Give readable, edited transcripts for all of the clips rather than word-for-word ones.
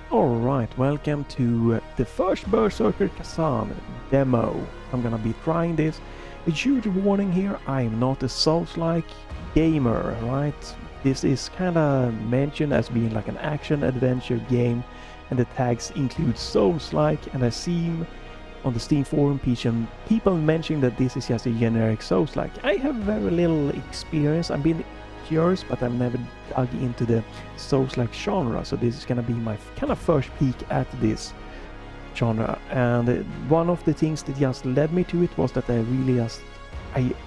Alright, welcome to the first Berserker Khazan demo. I'm gonna be trying this. A huge warning here, I am not a Souls-like gamer, right? This is kinda mentioned as being like an action-adventure game, and the tags include Souls-like, and I see on the Steam forum people mentioning that this is just a generic Souls-like. I have very little experience. I've been curious, but I've never dug into the Souls-like genre, so this is gonna be my kind of first peek at this genre. And one of the things that just led me to it was that I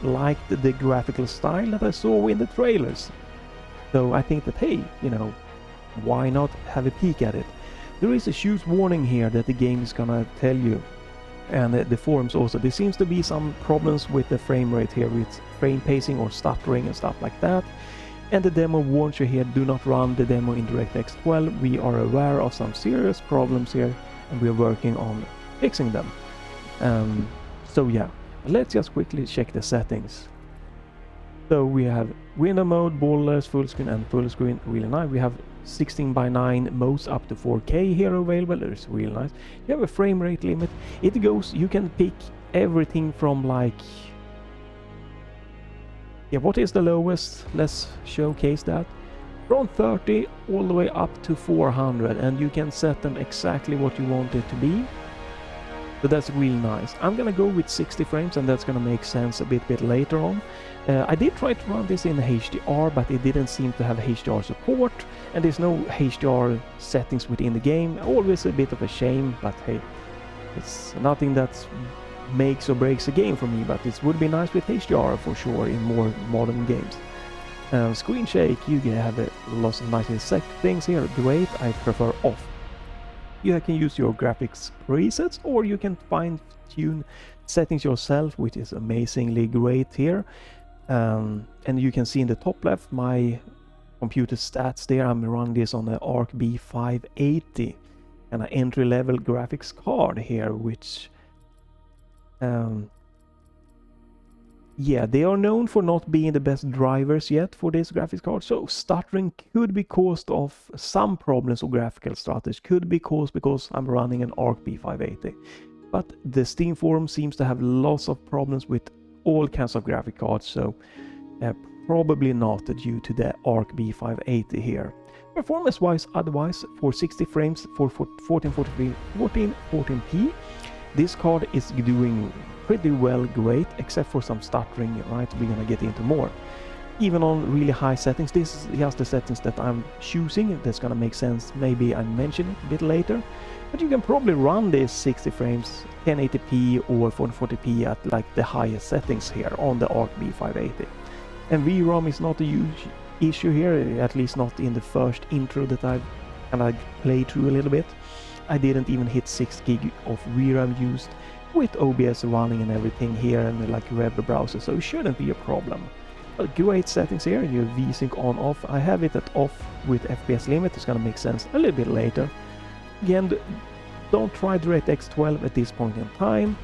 liked the graphical style that I saw in the trailers. So I think that, hey, why not have a peek at it? There is a huge warning here that the game is gonna tell you, and the forums also. There seems to be some problems with the frame rate here, with frame pacing or stuttering and stuff like that. And the demo warns you here, do not run the demo in DirectX 12. We are aware of some serious problems here, and we are working on fixing them. So yeah, let's just quickly check the settings. So we have window mode, borderless, full screen and full screen, really nice. We have 16:9 modes up to 4K here available, it's really nice. You have a frame rate limit. It goes, you can pick everything from like, yeah, what is the lowest? Let's showcase that. From 30 all the way up to 400, and you can set them exactly what you want it to be. So that's really nice. I'm gonna go with 60 frames, and that's gonna make sense a bit later on. I did try to run this in HDR, but it didn't seem to have HDR support, and there's no HDR settings within the game. Always a bit of a shame, but hey, it's nothing that makes or breaks a game for me, but it would be nice with HDR for sure in more modern games. Screen shake, you can have lots of nice settings here, great. I prefer off. You can use your graphics presets, or you can fine-tune settings yourself, which is amazingly great here. And you can see in the top left my computer stats there. I'm running this on the ARC B580 and an entry-level graphics card here, which yeah, they are known for not being the best drivers yet for this graphics card, so stuttering could be caused of some problems, or graphical stutters could be caused because I'm running an ARC B580. But the Steam forum seems to have lots of problems with all kinds of graphic cards, so probably not due to the ARC B580 here. Performance-wise, otherwise, for 60 frames for 1440p, this card is doing pretty well, great, except for some stuttering, right? We're gonna get into more. Even on really high settings, this is just the settings that I'm choosing. That's gonna make sense, maybe I mention it a bit later. But you can probably run this 60 frames, 1080p or 1440p at like the highest settings here on the ARC B580. And VRAM is not a huge issue here, at least not in the first intro that I've kind of played through a little bit. I didn't even hit 6 gig of VRAM used with OBS running and everything here, and like web browser, so it shouldn't be a problem. But great settings here, your VSync on off. I have it at off with FPS limit, it's gonna make sense a little bit later. Again, don't try DirectX 12 at this point in time.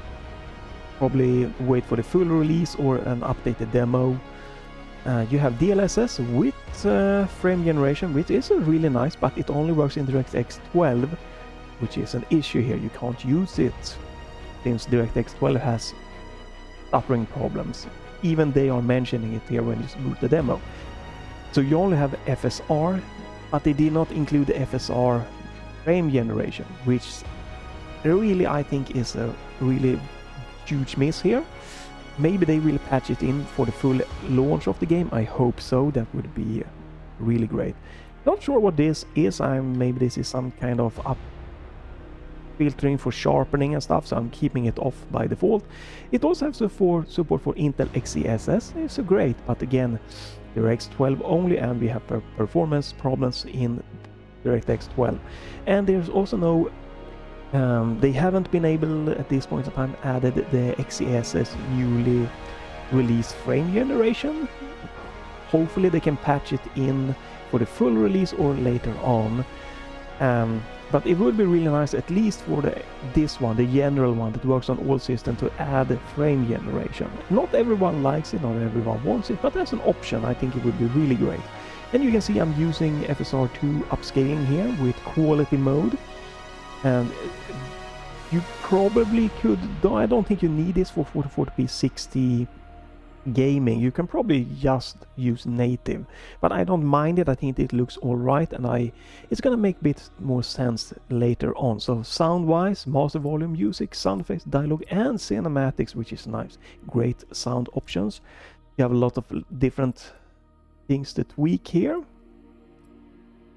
Probably wait for the full release or an updated demo. You have DLSS with frame generation, which is really nice, but it only works in DirectX 12, which is an issue here. You can't use it since DirectX 12 has stuttering problems. Even they are mentioning it here when you boot the demo. So you only have FSR, but they did not include the FSR frame generation, which really I think is a really huge miss here. Maybe they will patch it in for the full launch of the game. I hope so. That would be really great. Not sure what this is. Maybe this is some kind of up filtering for sharpening and stuff, so I'm keeping it off by default. It also has support for Intel XeSS. It's great, but again, DirectX 12 only, and we have performance problems in DirectX 12. And there's also no they haven't been able at this point in time added the XeSS newly released frame generation. Hopefully they can patch it in for the full release or later on. But it would be really nice, at least for this one, the general one that works on all systems, to add frame generation. Not everyone likes it, not everyone wants it, but as an option I think it would be really great. And you can see I'm using FSR2 upscaling here with quality mode. And you probably could, though I don't think you need this for 4040p 60 gaming. You can probably just use native, but I don't mind it. I think it looks all right, and it's gonna make a bit more sense later on. So sound wise, master volume, music, sound effects, dialogue, and cinematics, which is nice. Great sound options. You have a lot of different things to tweak here.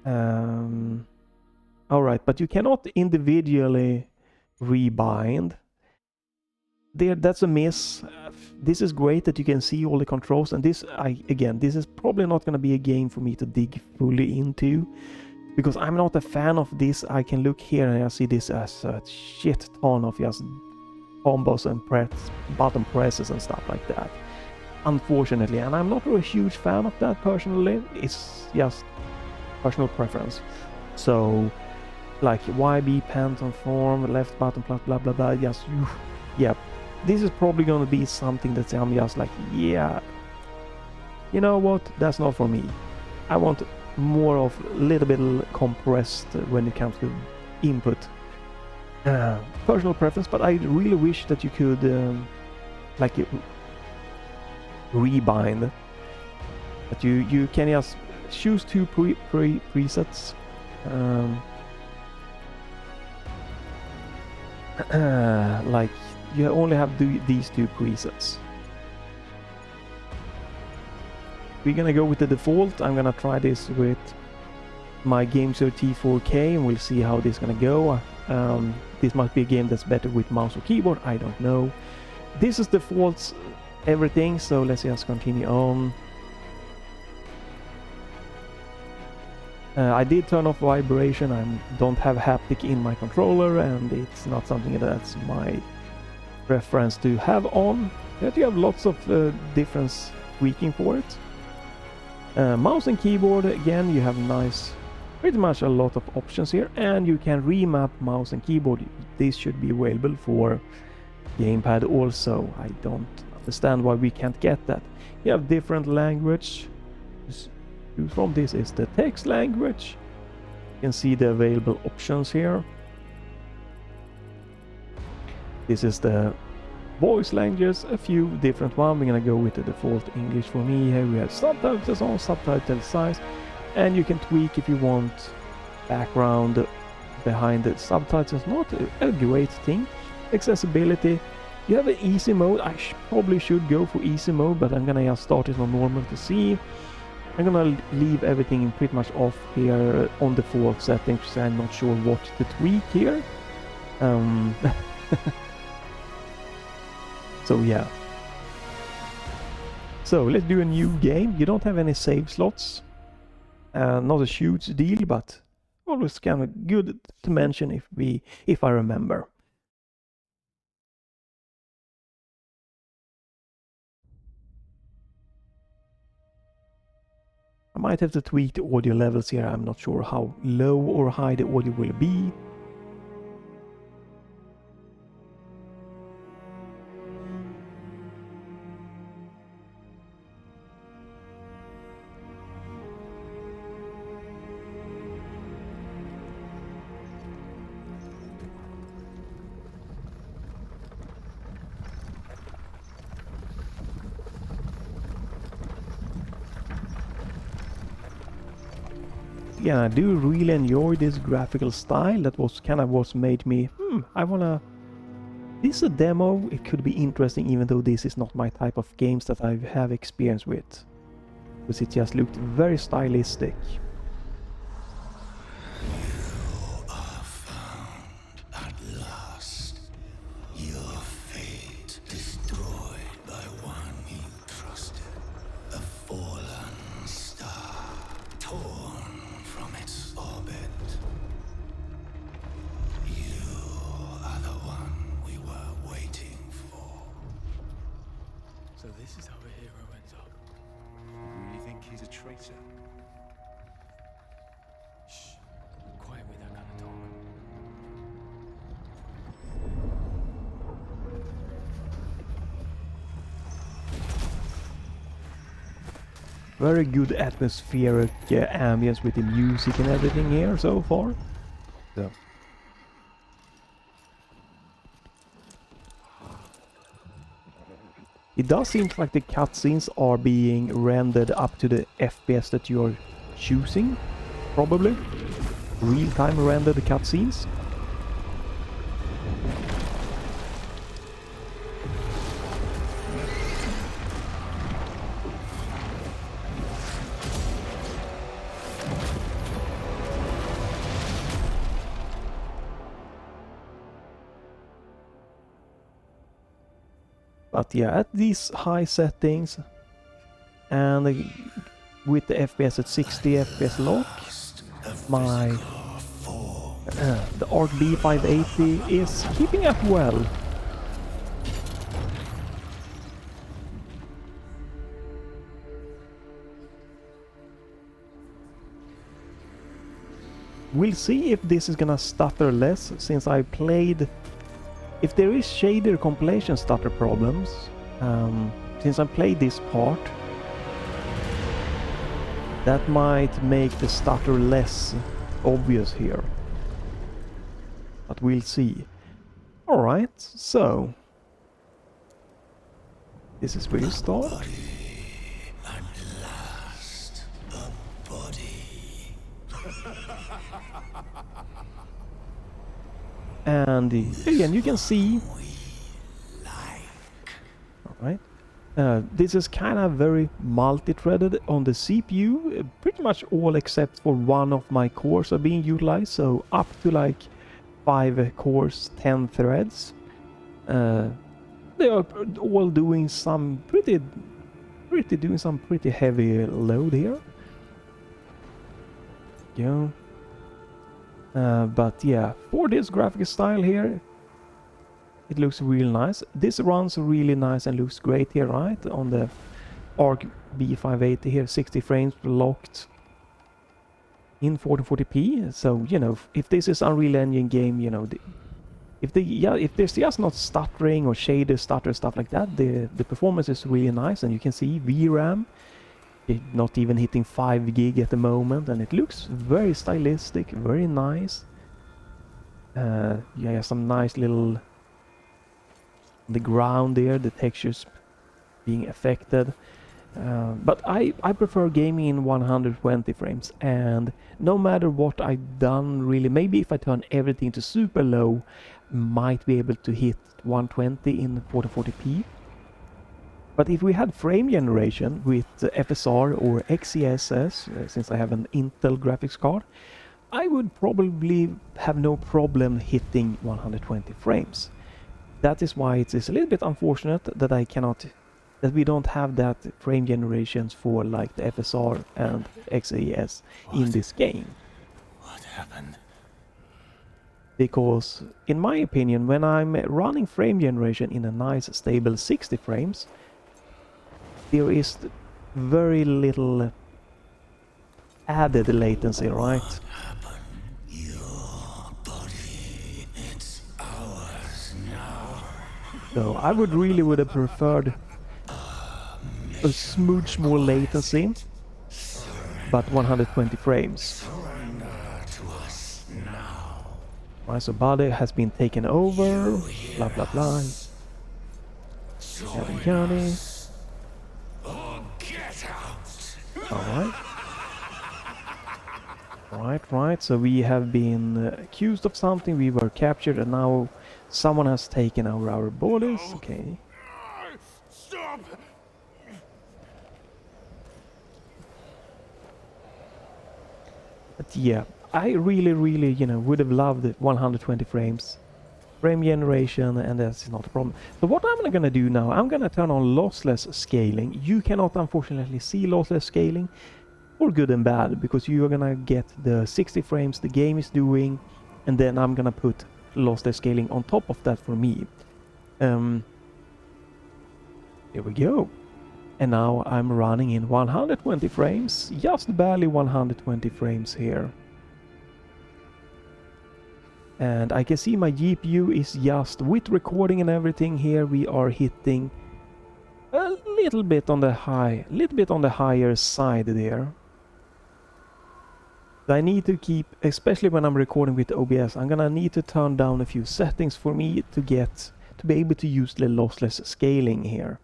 All right, but you cannot individually rebind. That's a miss. This is great that you can see all the controls, and this is probably not going to be a game for me to dig fully into, because I'm not a fan of this. I can look here and I see this as a shit ton of just combos and button presses and stuff like that, unfortunately, and I'm not a huge fan of that personally. It's just personal preference. So like YB Phantom form, left button, blah blah blah blah, just yeah, this is probably going to be something that I'm just like, yeah, you know what, that's not for me. I want more of a little bit compressed when it comes to input. Personal preference, but I really wish that you could like rebind, that you can just choose two presets. Like you only have these two presets. We're gonna go with the default. I'm gonna try this with my Gamesir T4K and we'll see how this is gonna go. This might be a game that's better with mouse or keyboard, I don't know. This is defaults everything, so let's just continue on. I did turn off vibration. I don't have haptic in my controller, and it's not something that's my preference to have on. But you have lots of different tweaking for it. Mouse and keyboard, again, you have pretty much a lot of options here, and you can remap mouse and keyboard. This should be available for gamepad also. I don't understand why we can't get that. You have different language. From this is the text language. You can see the available options here. This is the voice languages, a few different ones. We're gonna go with the default English for me. Here we have subtitles on, subtitle size, and you can tweak if you want background behind the subtitles. Not a great thing. Accessibility, you have an easy mode. I probably should go for easy mode, but I'm gonna just start it on normal to see. I'm gonna leave everything pretty much off here on default settings because I'm not sure what to tweak here. So yeah. So let's do a new game. You don't have any save slots. Not a huge deal, but always kind of good to mention if I remember. I might have to tweak the audio levels here. I'm not sure how low or high the audio will be. Yeah, I do really enjoy this graphical style. That was kind of what made me, this is a demo. It could be interesting, even though this is not my type of games that I have experience with, because it just looked very stylistic. So this is how a hero ends up. You really think he's a traitor? Shh. Quiet with that kind of talk. Very good atmospheric ambience with the music and everything here so far. So. It does seem like the cutscenes are being rendered up to the FPS that you're choosing, probably. Real-time rendered cutscenes. But yeah, at these high settings and with the FPS at 60 FPS lock, my the ARC B580 is keeping up well. We'll see if this is gonna stutter less, since I played... If there is shader compilation stutter problems, since I played this part, that might make the stutter less obvious here. But we'll see. Alright, so... This is where you start. At last, a body. And again, you can see... Alright. This is kind of very multi-threaded on the CPU. Pretty much all except for one of my cores are being utilized. So up to like 5 cores, 10 threads. They are all doing some pretty heavy load here. Yeah. But yeah, for this graphic style here, it looks real nice. This runs really nice and looks great here, right? On the ARC B580 here, 60 frames locked in 1440p. So, you know, if this is Unreal Engine game, you know, if there's just not stuttering or shader stutter stuff like that, the performance is really nice, and you can see VRAM not even hitting 5 gig at the moment, and it looks very stylistic, very nice. Yeah, some nice little on the ground there, the textures being affected. But I prefer gaming in 120 frames, and no matter what I've done really, maybe if I turn everything to super low, might be able to hit 120 in 1440p. But if we had frame generation with FSR or XeSS, since I have an Intel graphics card, I would probably have no problem hitting 120 frames. That is why it is a little bit unfortunate that that we don't have that frame generations for like the FSR and XeS in this game. What happened? Because, in my opinion, when I'm running frame generation in a nice stable 60 frames, there is very little added latency, right? What happened? Your body, it's ours now. So I would have preferred a smooch more latency, but 120 frames. Surrender to us now. Right, so body has been taken over, blah blah blah. Yada yada. Get out! Alright. Right, so we have been accused of something, we were captured, and now someone has taken over our bodies. Okay. Stop! But yeah, I really, you know, would have loved 120 frames. Frame generation, and that's not a problem. So what I'm gonna do now, I'm gonna turn on lossless scaling. You cannot unfortunately see lossless scaling, for good and bad, because you are gonna get the 60 frames the game is doing, and then I'm gonna put lossless scaling on top of that for me. Here we go. And now I'm running in 120 frames, just barely 120 frames here. And I can see my GPU is just, with recording and everything here, we are hitting a little bit on the higher side there. I need to keep, especially when I'm recording with OBS, I'm gonna need to turn down a few settings for me to be able to use the lossless scaling here.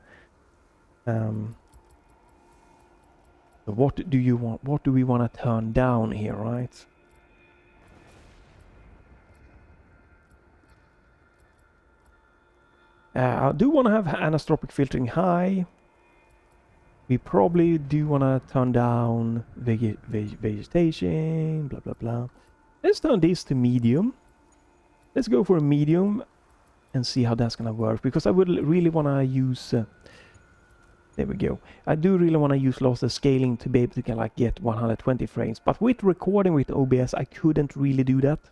So what do you want? What do we want to turn down here, right? I do want to have anisotropic filtering high. We probably do want to turn down vegetation, blah blah blah. Let's turn this to medium. Let's go for a medium and see how that's gonna work, because I would really want to use there we go. I do really want to use lossless scaling to be able to like get 120 frames, but with recording with OBS I couldn't really do that.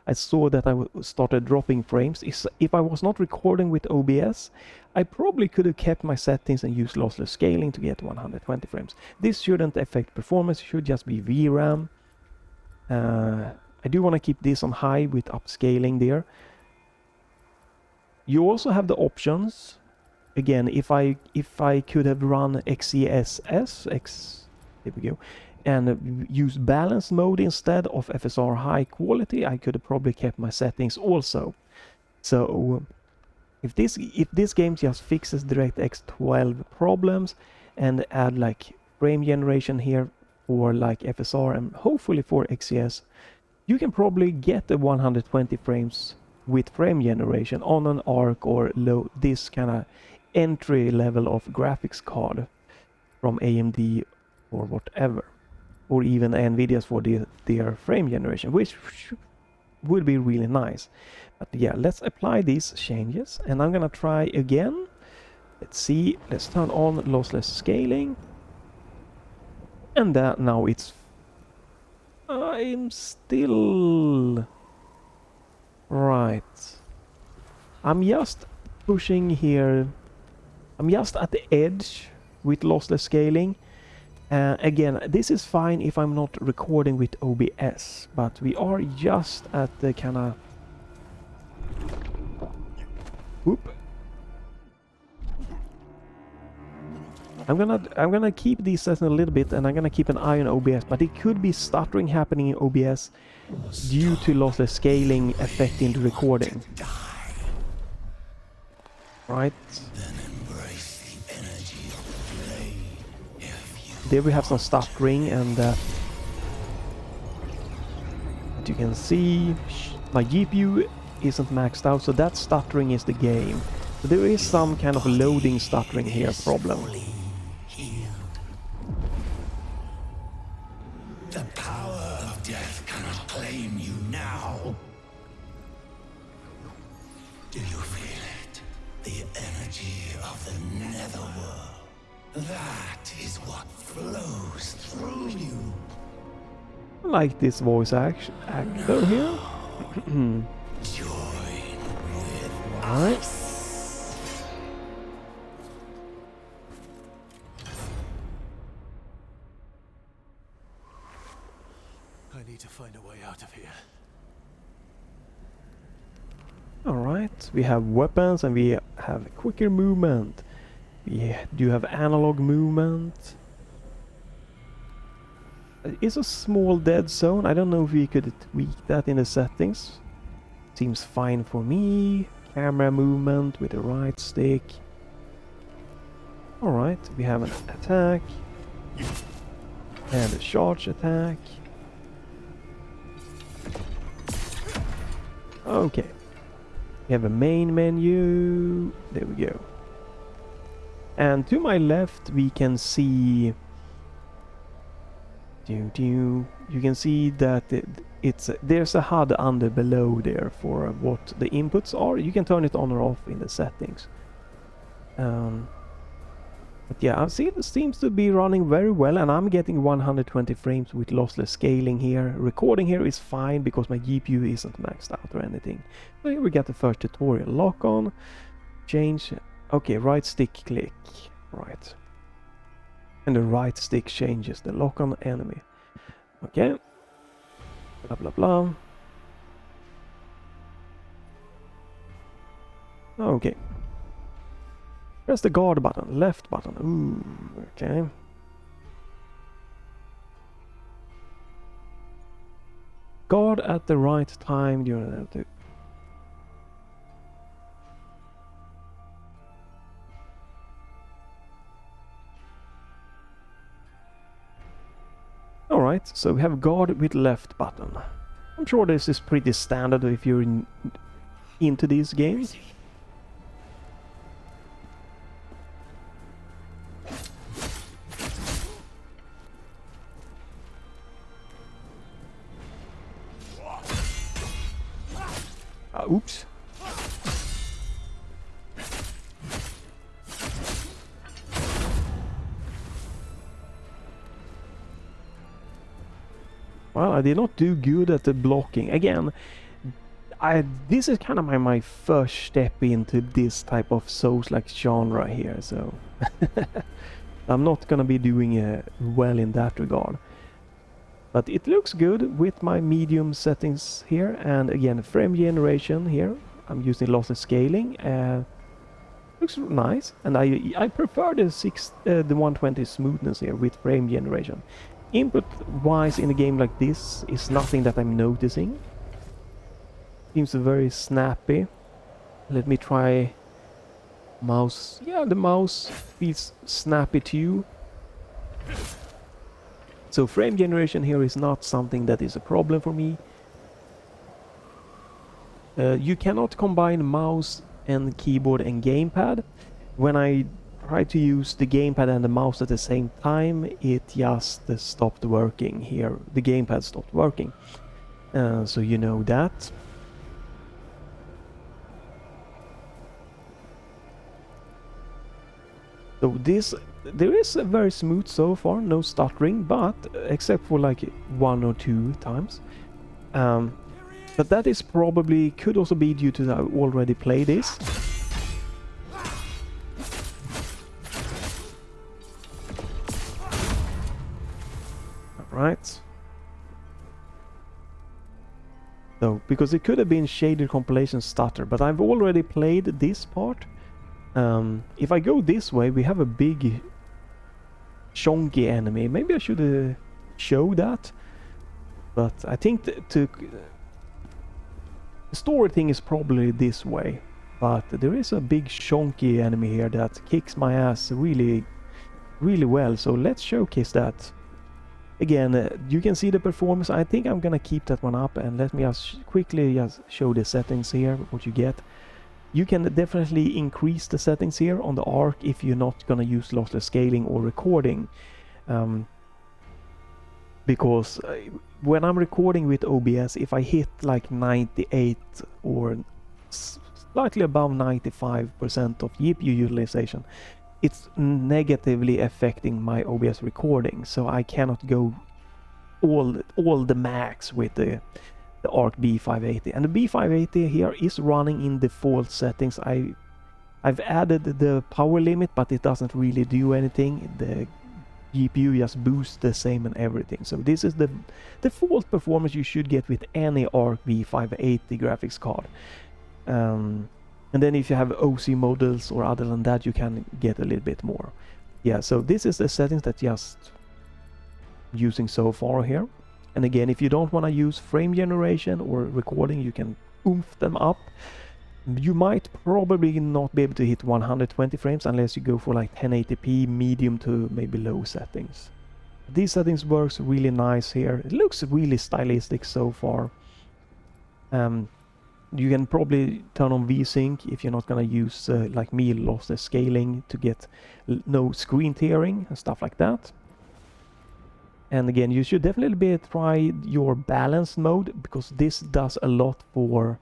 I saw that I started dropping frames. If I was not recording with OBS, I probably could have kept my settings and used lossless scaling to get 120 frames. This shouldn't affect performance, it should just be VRAM. I do want to keep this on high with upscaling there. You also have the options. Again, if I could have run XeSS, there we go, and use balance mode instead of FSR high quality, I could have probably kept my settings also. So if this game just fixes DirectX 12 problems and add like frame generation here for like FSR and hopefully for XeS, you can probably get the 120 frames with frame generation on an ARC or this kind of entry level of graphics card from AMD or whatever, or even NVIDIA's for their frame generation, which would be really nice. But yeah, let's apply these changes, and I'm gonna try again. Let's see, let's turn on lossless scaling, and that now I'm still right. I'm just pushing here. I'm just at the edge with lossless scaling. Again, this is fine if I'm not recording with OBS, but we are just at the kind of... Whoop. I'm gonna keep these settings a little bit, and I'm gonna keep an eye on OBS, but it could be stuttering happening in OBS due to lossless scaling affecting the recording. Right. There we have some stuttering, and that you can see my GPU isn't maxed out, so that stuttering is the game. So there is some kind of loading stuttering here problem. The power of death cannot claim you now. Do you feel it? The energy of the netherworld. That is what flows through you. I like this voice actor here. Join with Alright. I need to find a way out of here. Alright, we have weapons and we have quicker movement. We do have analog movement. It's a small dead zone. I don't know if we could tweak that in the settings. Seems fine for me. Camera movement with the right stick. Alright, we have an attack. And a charge attack. Okay. We have a main menu. There we go. And to my left we can see... You can see that there's a HUD under below there for what the inputs are. You can turn it on or off in the settings. But yeah, I've seen it seems to be running very well, and I'm getting 120 frames with lossless scaling here. Recording here is fine because my GPU isn't maxed out or anything. So here we got the first tutorial. Lock on, change, okay, right stick click, right. And the right stick changes the lock on enemy. Okay. Blah blah blah. Okay. Press the guard button, left button. Ooh, okay. Guard at the right time during the... Alright, so we have guard with left button. I'm sure this is pretty standard if you're into these games. Oops. Well, I did not do good at the blocking. Again, this is kind of my first step into this type of Souls-like genre here, so I'm not gonna be doing well in that regard. But it looks good with my medium settings here, and again, frame generation here. I'm using lossless scaling. Looks nice, and I prefer the 120 smoothness here with frame generation. Input-wise in a game like this is nothing that I'm noticing. Seems very snappy. Let me try mouse. Yeah, the mouse feels snappy too. So frame generation here is not something that is a problem for me. You cannot combine mouse and keyboard and gamepad. When I try to use the gamepad and the mouse at the same time, it just stopped working here. The gamepad stopped working. So you know that. So there is a very smooth so far, no stuttering, but except for like 1 or 2 times. But that is probably, could also be due to that I already played this. Alright. So, because it could have been shaded compilation stutter, but I've already played this part. If I go this way, we have a big chonky enemy. Maybe I should show that. But I think the story thing is probably this way. But there is a big chonky enemy here that kicks my ass really, really well. So let's showcase that. Again, you can see the performance. I think I'm gonna keep that one up, and let me just quickly just show the settings here, what you get. You can definitely increase the settings here on the ARC if you're not gonna use lossless scaling or recording. Because when I'm recording with OBS, if I hit like 98 or slightly above 95% of GPU utilization, it's negatively affecting my OBS recording, so I cannot go all the max with the ARC B580. And the B580 here is running in default settings. I've added the power limit, but it doesn't really do anything. The GPU just boosts the same and everything. So this is the default performance you should get with any ARC B580 graphics card. And then if you have OC models or other than that, you can get a little bit more. Yeah, so this is the settings that just using so far here. And again, if you don't want to use frame generation or recording, you can oomph them up. You might probably not be able to hit 120 frames unless you go for like 1080p medium to maybe low settings. These settings works really nice here. It looks really stylistic so far. You can probably turn on VSync if you're not gonna use like me, lossless scaling to get no screen tearing and stuff like that. And again, you should definitely try your balance mode, because this does a lot for...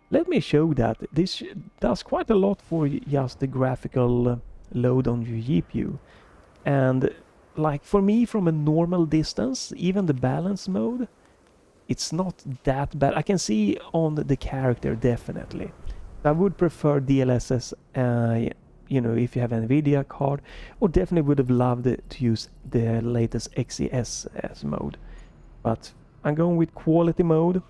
Let me show that. This does quite a lot for just the graphical load on your GPU. And like for me, from a normal distance, even the balance mode, it's not that bad. I can see on the character, definitely. I would prefer DLSS, you know, if you have an NVIDIA card, or definitely would have loved to use the latest XeSS mode. But I'm going with quality mode.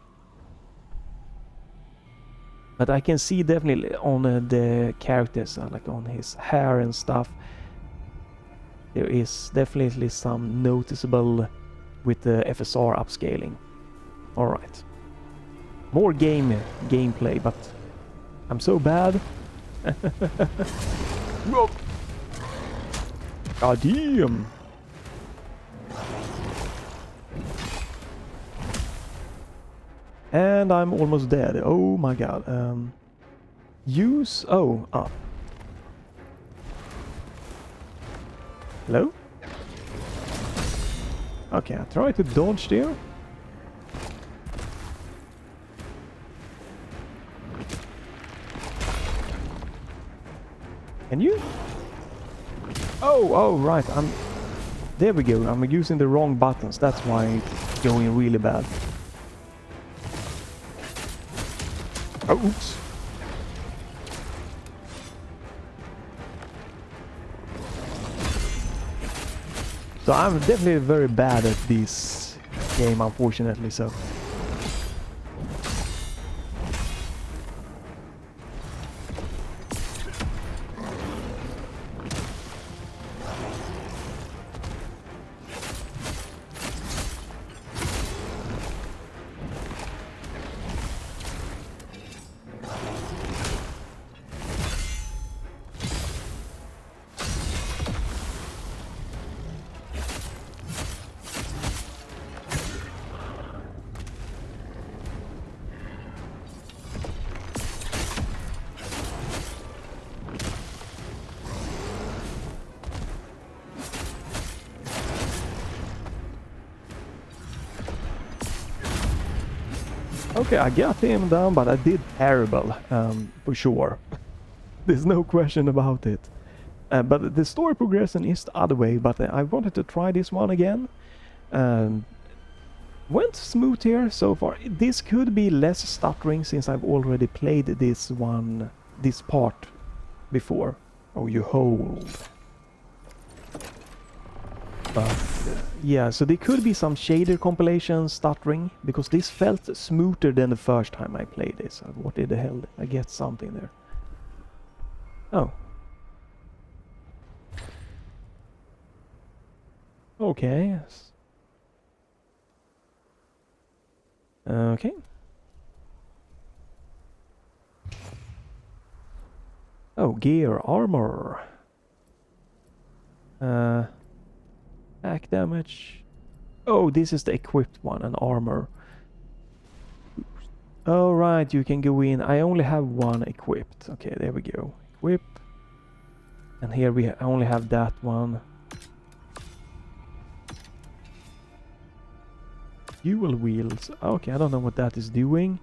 But I can see definitely on the characters, like on his hair and stuff, there is definitely some noticeable with the FSR upscaling. Alright. More gameplay, but I'm so bad. Whoa. God damn. And I'm almost dead. Oh my god. Use... Oh, up. Hello? Okay, I try to dodge there. Can you? Oh, right. There we go. I'm using the wrong buttons. That's why it's going really bad. Oh, oops. So I'm definitely very bad at this game, unfortunately, so... Okay, I got him down, but I did terrible, for sure. There's no question about it. But the story progression is the other way, but I wanted to try this one again. Went smooth here so far. This could be less stuttering since I've already played this part before. Oh, you hold. Yeah, so there could be some shader compilation stuttering, because this felt smoother than the first time I played this. What the hell? I get something there. Oh. Okay. Okay. Oh, gear, armor. Attack damage. Oh, this is the equipped one, an armor. Oh, right, you can go in. I only have one equipped. Okay, there we go. Equip. And here we only have that one. Fuel wheels. Okay, I don't know what that is doing.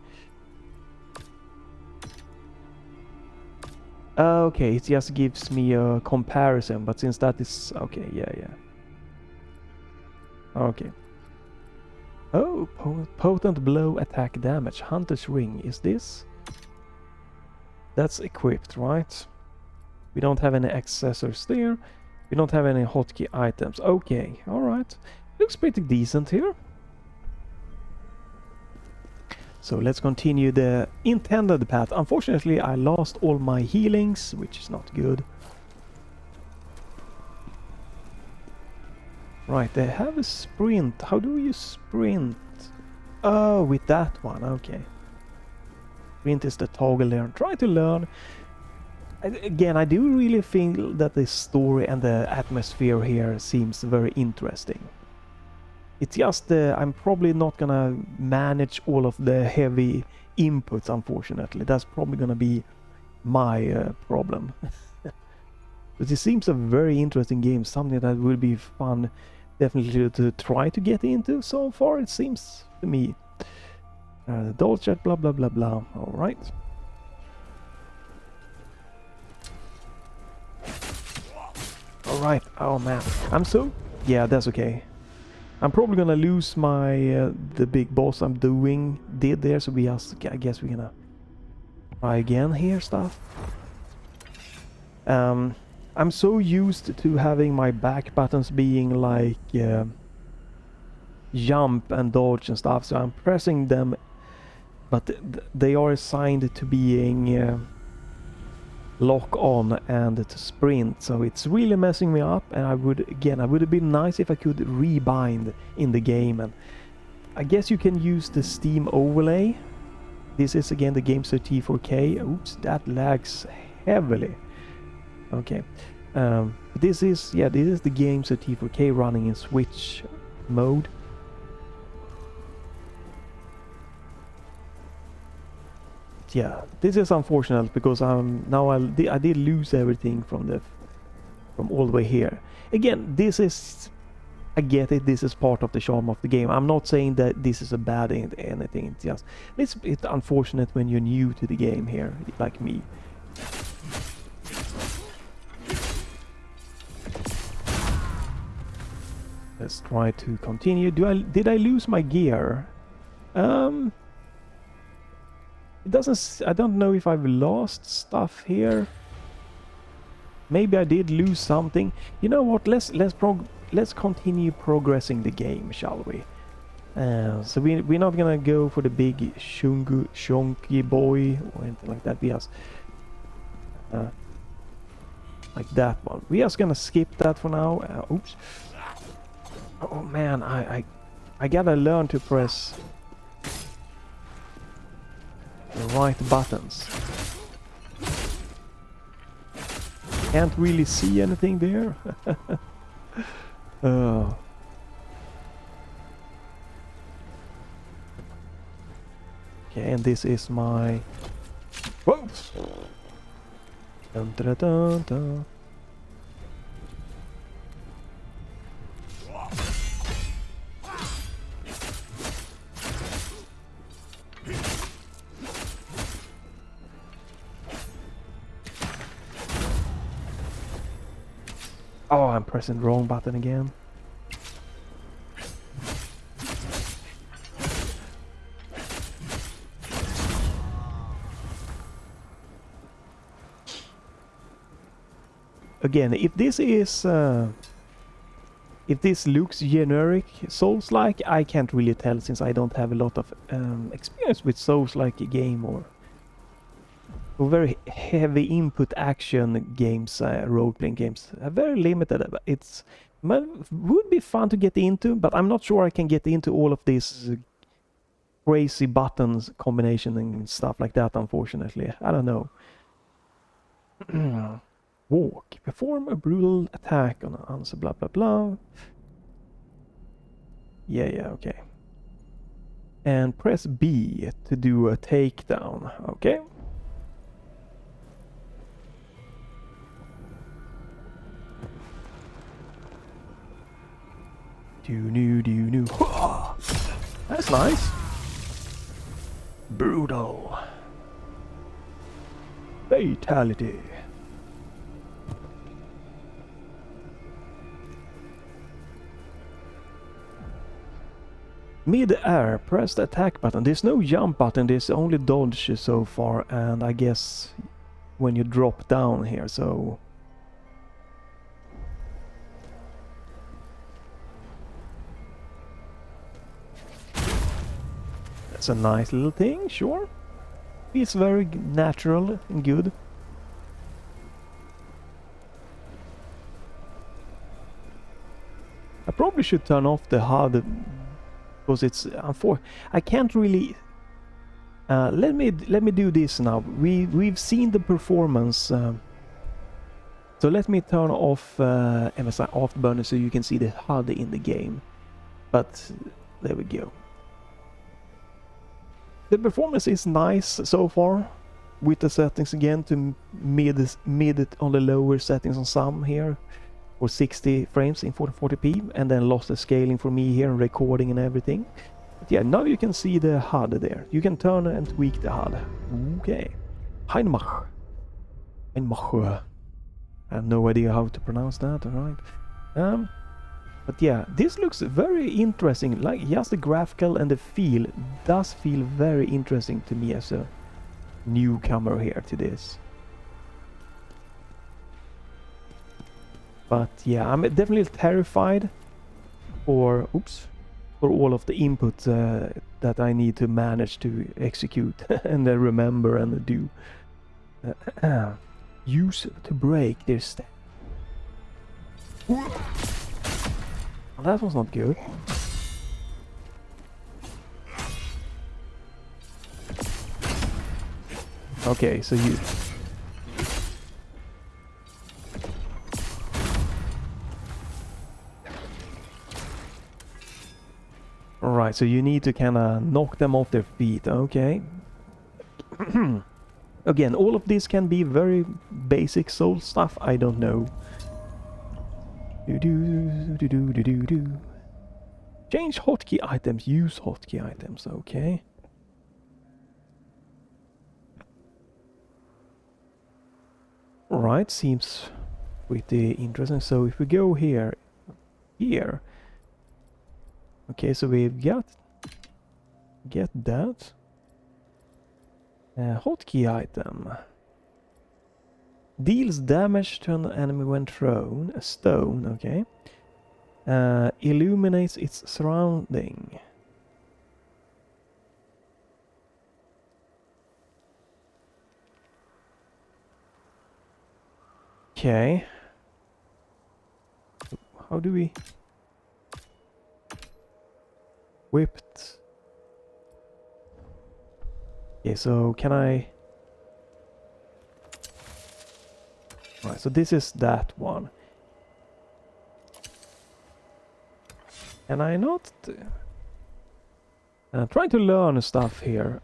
Okay, it just gives me a comparison, but since that is... Okay, yeah. Okay. Oh, potent blow attack damage. Hunter's ring. Is this? That's equipped, right? We don't have any accessories there. We don't have any hotkey items. Okay, alright. Looks pretty decent here. So let's continue the intended path. Unfortunately, I lost all my healings, which is not good. Right, they have a sprint. How do you sprint? Oh, with that one, okay. Sprint is the toggle there. Try to learn. Again, I do really feel that the story and the atmosphere here seems very interesting. It's just I'm probably not gonna manage all of the heavy inputs, unfortunately. That's probably gonna be my problem. But it seems a very interesting game, something that will be fun definitely to try to get into. So far it seems to me. Dodge chat, blah blah blah blah. Alright. Alright, oh man. Yeah, that's okay. I'm probably gonna lose my the big boss I'm did there, so I guess we're gonna try again here stuff. I'm so used to having my back buttons being like jump and dodge and stuff, so I'm pressing them but they are assigned to being lock on and to sprint, so it's really messing me up. And I would have been nice if I could rebind in the game, and I guess you can use the Steam overlay. This is again the Gamesir T4K. Oops, that lags heavily. Okay, this is the Gamesir T4K running in Switch mode. Yeah, this is unfortunate because I did lose everything from all the way here. Again, this is, I get it, this is part of the charm of the game. I'm not saying that this is a bad anything. It's just it's unfortunate when you're new to the game here, like me. Let's try to continue. Did I lose my gear? It doesn't. I don't know if I've lost stuff here. Maybe I did lose something. You know what? Let's continue progressing the game, shall we? So we're not gonna go for the big shonky boy or anything like that. We just like that one. We're just gonna skip that for now. Oops. Oh man, I gotta learn to press the right buttons. Can't really see anything there. Okay, and this is my... Whoa! Dun, dun, dun, dun. Oh, I'm pressing the wrong button again. Again, if this looks generic Souls-like, I can't really tell since I don't have a lot of experience with Souls-like game or very heavy input action games, role-playing games. Very limited. Would be fun to get into, but I'm not sure I can get into all of these crazy buttons combination and stuff like that, unfortunately. I don't know. Walk. Perform a brutal attack on an answer, blah blah blah. Yeah, okay. And press B to do a takedown. Okay. Do. That's nice. Brutal. Fatality. Mid-air, press the attack button. There's no jump button, there's only dodge so far, and I guess when you drop down here, so... That's a nice little thing, sure. Feels very natural and good. I probably should turn off the HUD because it's I can't really. Let me do this now. We've seen the performance. So let me turn off MSI Afterburner so you can see the HUD in the game. But there we go. The performance is nice so far, with the settings again to mid it on the lower settings on some here, or 60 frames in 1440p, and then lost the scaling for me here and recording and everything. But yeah, now you can see the HUD there. You can turn and tweak the HUD. Okay. Heinmach. I have no idea how to pronounce that, alright. But yeah, this looks very interesting, like just the graphical and the feel does feel very interesting to me as a newcomer here to this. But yeah, I'm definitely terrified for, oops, for all of the input that I need to manage to execute and then remember and do. Use to break their step. Well, that was not good. Okay, so you... Alright, so you need to kinda knock them off their feet, okay. Again, all of this can be very basic soul stuff, I don't know. Do-do-do-do-do-do-do. Change hotkey items, use hotkey items, okay. Alright, seems pretty interesting. So if we go here, okay, so we've got that hotkey item. Deals damage to an enemy when thrown. A stone, okay. Illuminates its surrounding. Okay. How do we... Whipped. Okay, so can I... Right, so this is that one. Can I not... trying to learn stuff here.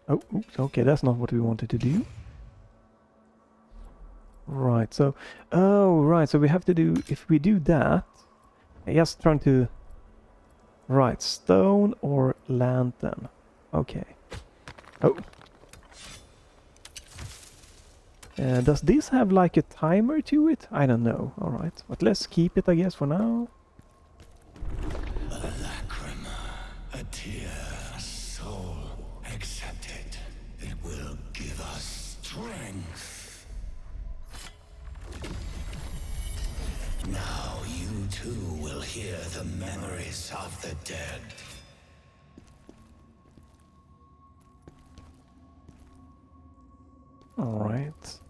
Oh, oops, okay, that's not what we wanted to do. Right, so... Oh, right, so we have to do... If we do that... Just trying to... Right, stone or lantern. Okay. Oh. Does this have like a timer to it? I don't know. Alright, but let's keep it, I guess, for now. A lacrima, a tear, a soul. Accept it. It will give us strength. Now you too will hear the memories of the dead. Alright.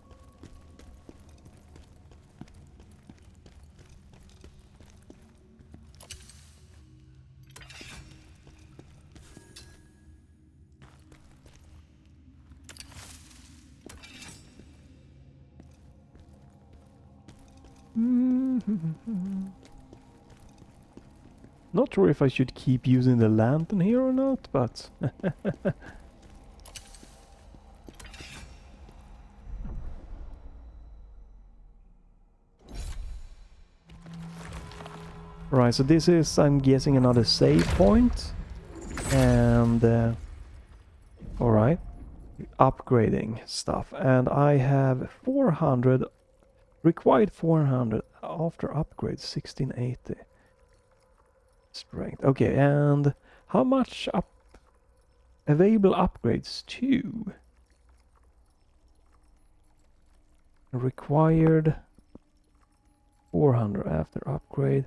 Not sure if I should keep using the lantern here or not, but... Right, so this is, I'm guessing, another save point. And... Alright. Upgrading stuff. And I have 400... Required 400 after upgrade, 1680. Strength. Okay, and how much available upgrades? 2. Required 400 after upgrade.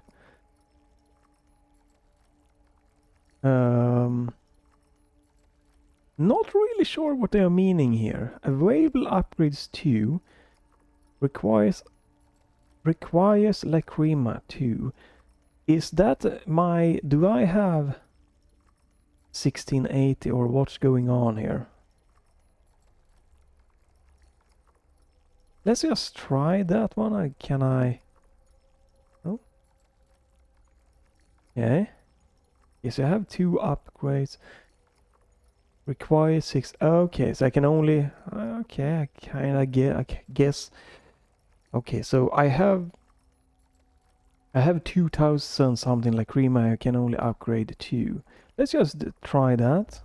Not really sure what they are meaning here. Available upgrades 2. Requires Lacrima 2. Is that my... Do I have 1680 or what's going on here? Let's just try that one. Can I... Oh. Okay. Yes, I have 2 upgrades. Require 6. Okay, so I can only... Okay, I kinda guess... Okay, so I have 2000 something like Lacrima. I can only upgrade 2. Let's just try that.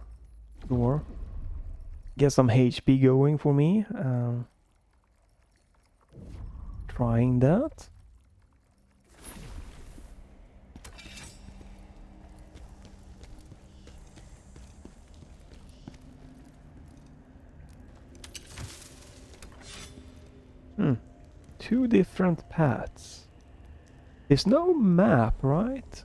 Or get some HP going for me. Trying that. Two different paths. There's no map, right?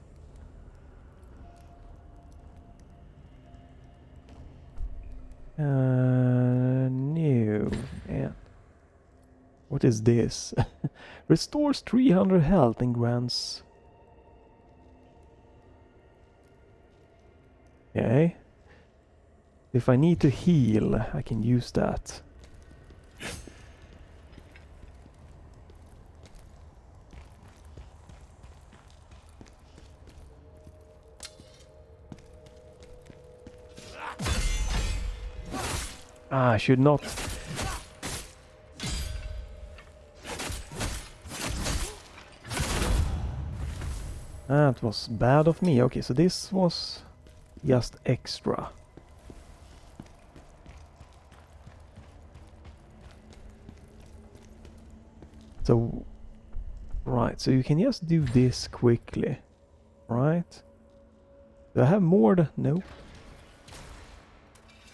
No. Yeah. What is this? Restores 300 health and grants... Okay. If I need to heal, I can use that. Ah, I should not. That was bad of me. Okay, so this was just extra. So, right, so you can just do this quickly, right? Do I have more? No.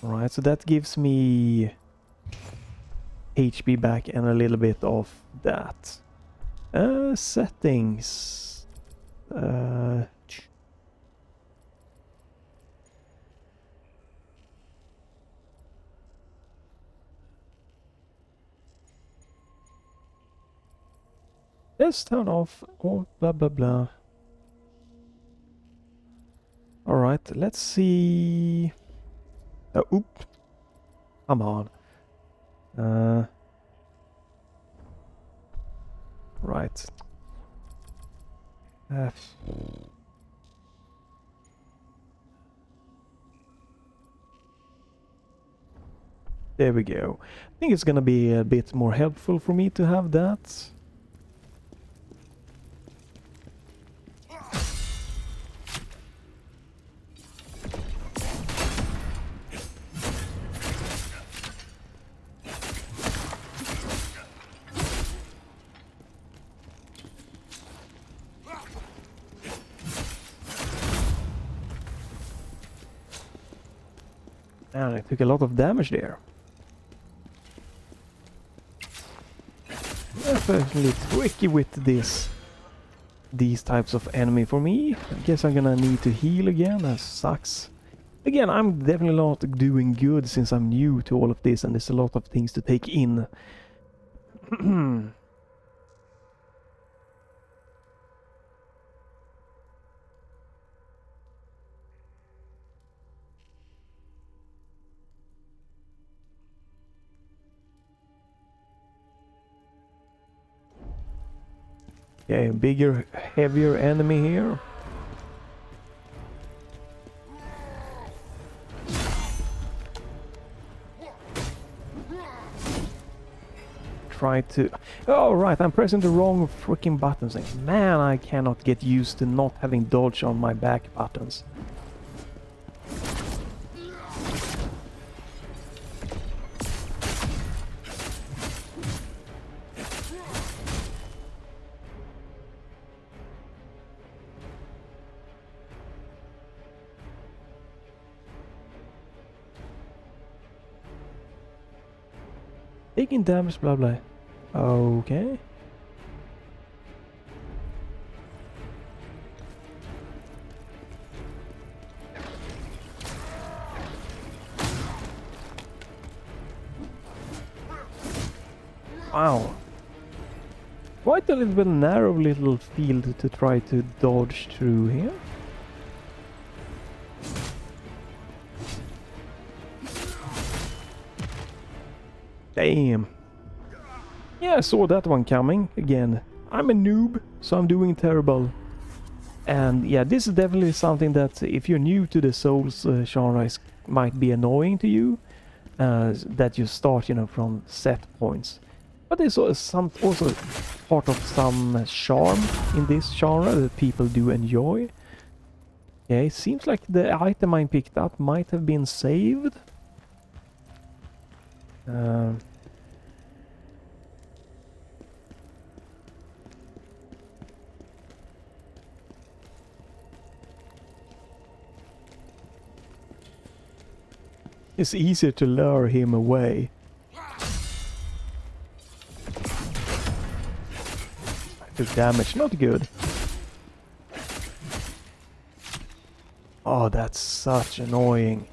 Right, so that gives me HP back and a little bit of that. Settings. Let's turn off all blah blah blah. Alright, let's see. Oop. Come on. Right. There we go. I think it's gonna be a bit more helpful for me to have that. And I took a lot of damage there. Definitely tricky with these types of enemy for me. I guess I'm gonna need to heal again. That sucks. Again, I'm definitely not doing good since I'm new to all of this and there's a lot of things to take in. Okay, bigger, heavier enemy here. Try to... Oh, right, I'm pressing the wrong freaking buttons. Like, man, I cannot get used to not having dodge on my back buttons. Taking damage, blah blah. Okay. Wow. Quite a little bit narrow little field to try to dodge through here. Damn. Yeah, I saw that one coming. Again, I'm a noob, so I'm doing terrible. And yeah, this is definitely something that if you're new to the Souls genre might be annoying to you. That you start, you know, from set points. But there's also part of some charm in this genre that people do enjoy. Yeah, it seems like the item I picked up might have been saved. It's easier to lure him away. Took damage, not good. Oh, that's such annoying.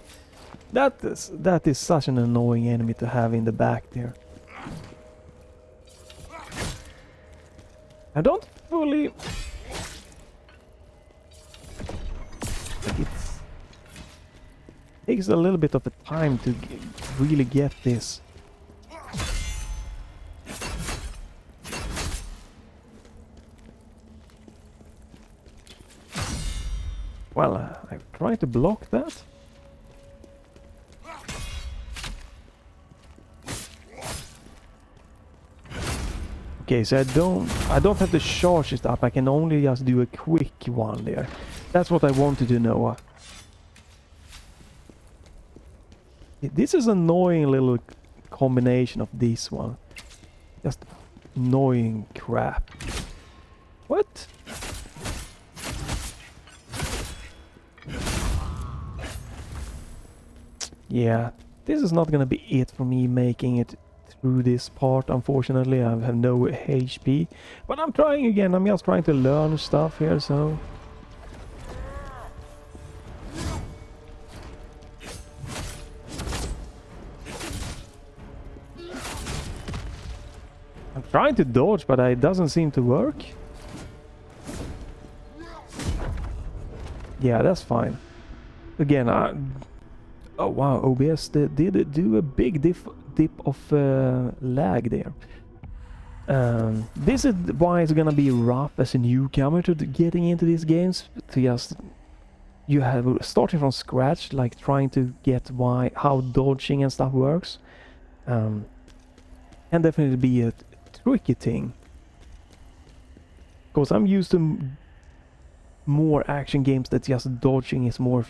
That is such an annoying enemy to have in the back there. I don't fully... It takes a little bit of a time to really get this. Well, I tried to block that. Okay, so I don't have to charge it up. I can only just do a quick one there. That's what I wanted to know. This is an annoying little combination of this one. Just annoying crap. What? Yeah, this is not gonna be it for me making it through this part, unfortunately. I have no HP. But I'm trying again, I'm just trying to learn stuff here, so... I'm trying to dodge, but it doesn't seem to work. Yeah, that's fine. Again, oh wow, OBS did do a big dip of lag there. This is why it's gonna be rough as a newcomer to getting into these games. To just you have starting from scratch, like trying to get how dodging and stuff works. Can definitely be a tricky thing. Because I'm used to more action games that just dodging is more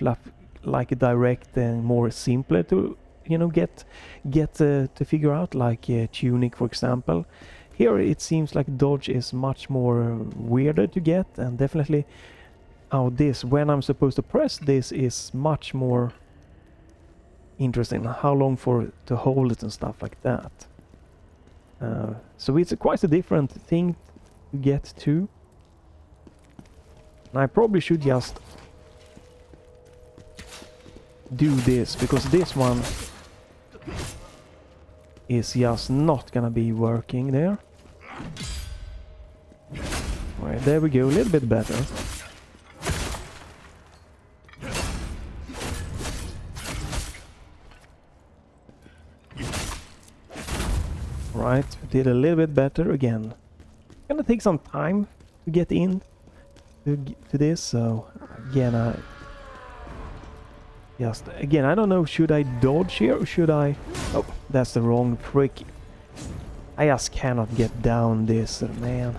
like a direct and more simpler to, you know, get to figure out, like Tunic, for example. Here it seems like dodge is much more weirder to get, and definitely how this, when I'm supposed to press this, is much more interesting. How long to hold it and stuff like that. So it's quite a different thing to get to. And I probably should just do this, because this one is just not gonna be working there. Right, there we go, a little bit better. Right, did a little bit better again. Gonna take some time to get in to this, so again I don't know, should I dodge here or should I... Oh, that's the wrong trick. I just cannot get down this, man.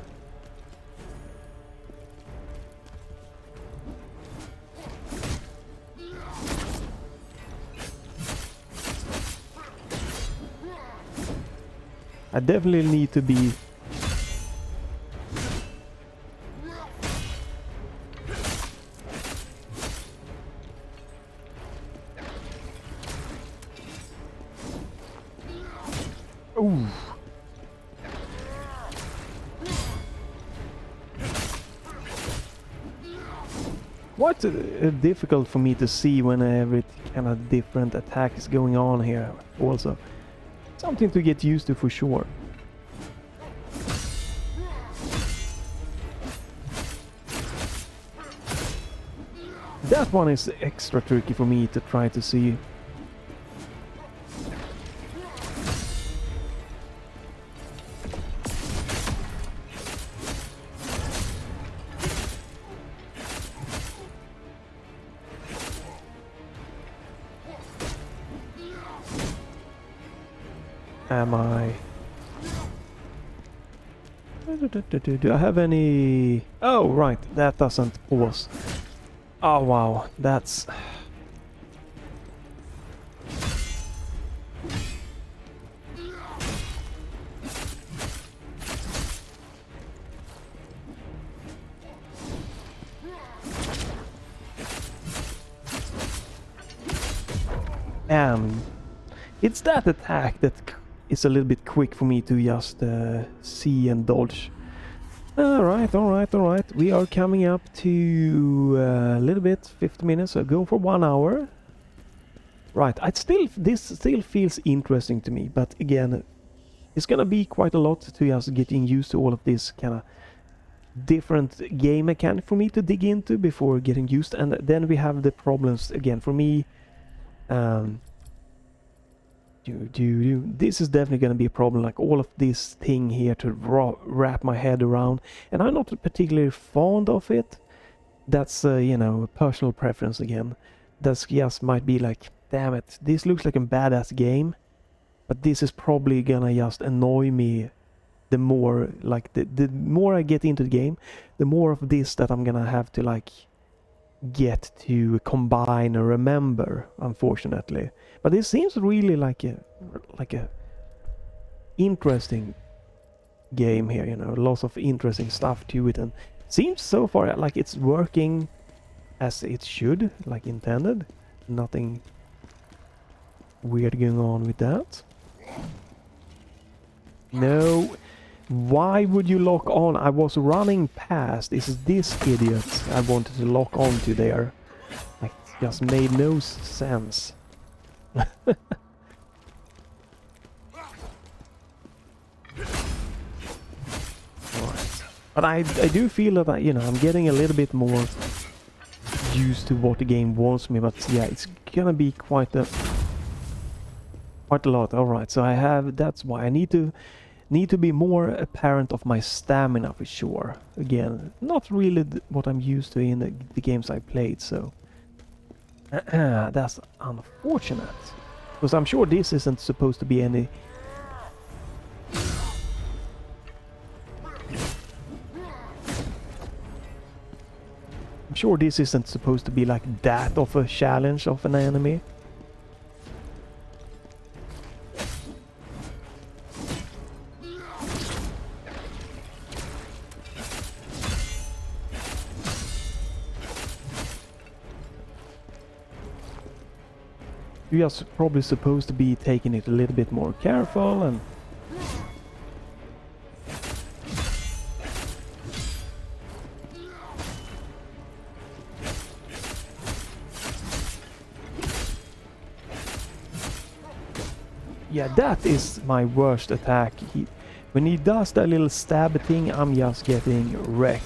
I definitely need to be... Ooh. Quite difficult for me to see when every kind of different attack is going on here also. Something to get used to for sure. That one is extra tricky for me to try to see. Am I... Do I have any... Oh, right, that doesn't pause. Oh, wow, that's... It's that attack that is a little bit quick for me to just see and dodge. Alright. We are coming up to a little bit, 50 minutes, so go for 1 hour. Right, this still feels interesting to me, but again, it's gonna be quite a lot to just getting used to all of this kind of different game mechanic for me to dig into before getting used. And then we have the problems again for me. This is definitely going to be a problem, like all of this thing here to wrap my head around, and I'm not particularly fond of it. That's you know, a personal preference again. That's just might be like, damn it, this looks like a badass game, but this is probably gonna just annoy me the more, like the more I get into the game, the more of this that I'm gonna have to like get to combine or remember, unfortunately. But it seems really like a interesting game here, you know, lots of interesting stuff to it, and seems so far like it's working as it should, like intended. Nothing weird going on with that. No, why would you lock on? I was running past. Is this idiot I wanted to lock on to there? Like, just made no sense. Right. But I do feel that you know, I'm getting a little bit more used to what the game wants me, but yeah, it's gonna be quite a lot. Alright, so I have, that's why I need to be more apparent of my stamina for sure. Again, not really what I'm used to in the games I played, so that's unfortunate, because I'm sure this isn't supposed to be any like that of a challenge of an enemy. You're just probably supposed to be taking it a little bit more careful and yeah, that is my worst attack. When he does that little stab thing, I'm just getting wrecked.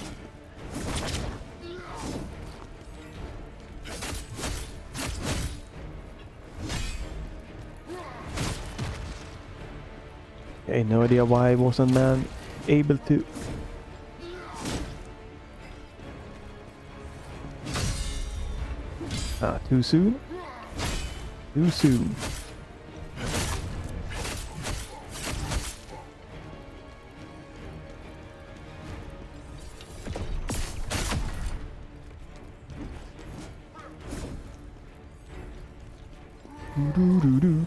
Okay, no idea why I wasn't able to. Too soon? Too soon. Do.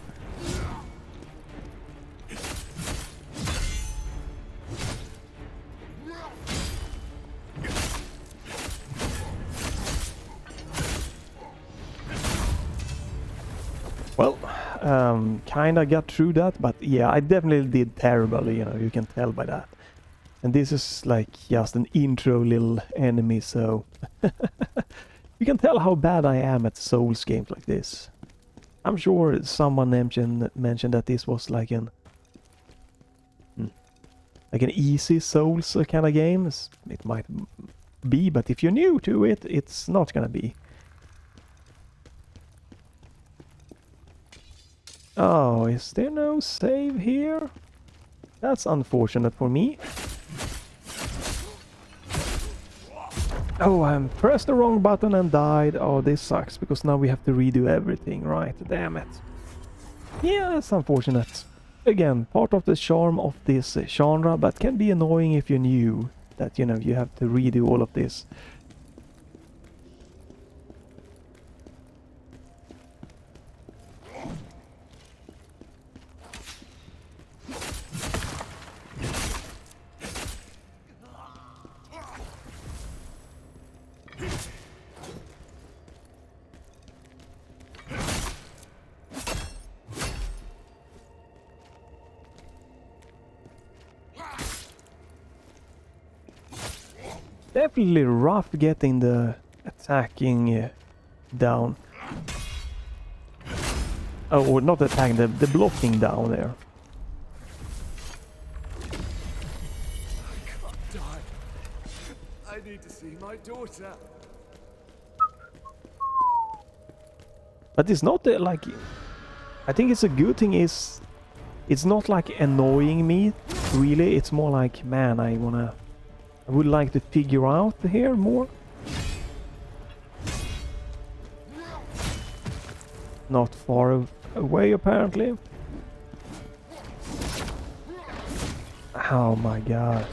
Well, kinda got through that, but yeah, I definitely did terribly, you know, you can tell by that. And this is like just an intro little enemy, so you can tell how bad I am at Souls games like this. I'm sure someone mentioned that this was like an easy Souls kind of game. It might be, but if you're new to it, it's not gonna be. Oh, is there no save here? That's unfortunate for me. Oh, I pressed the wrong button and died. Oh, this sucks, because now we have to redo everything, right? Damn it. Yeah, that's unfortunate. Again, part of the charm of this genre, but can be annoying if you're new. That, you know, you have to redo all of this. definitely rough getting the attacking down. Oh, or not attacking, the blocking down there. I can't die. I need to see my daughter. But it's not like... I think it's a good thing is... It's not like annoying me, really. It's more like, man, I would like to figure out here more. Not far away, apparently. Oh my god.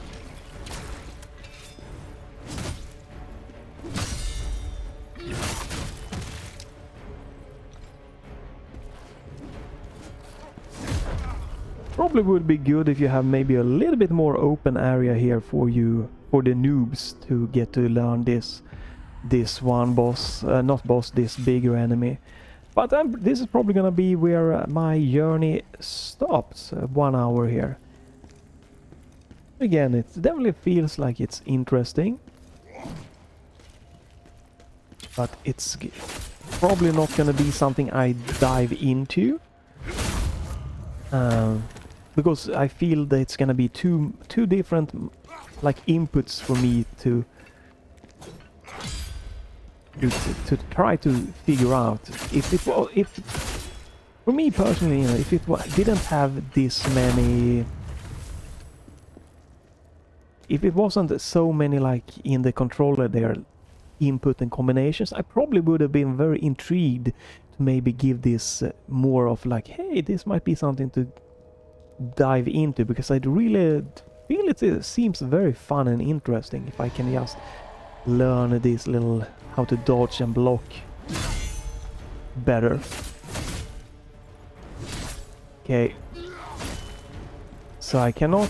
Probably would be good if you have maybe a little bit more open area here for you, for the noobs to get to learn this one boss, not boss, this bigger enemy. But this is probably gonna be where my journey stops, 1 hour here. Again, it definitely feels like it's interesting, but it's probably not gonna be something I dive into. Because I feel that it's gonna be two different like inputs for me to try to figure out. If for me personally, you know, if it didn't have this many, if it wasn't so many like in the controller there input and combinations, I probably would have been very intrigued to maybe give this more of like, hey, this might be something to dive into, because I really feel it seems very fun and interesting if I can just learn this little how to dodge and block better. Okay, so I cannot.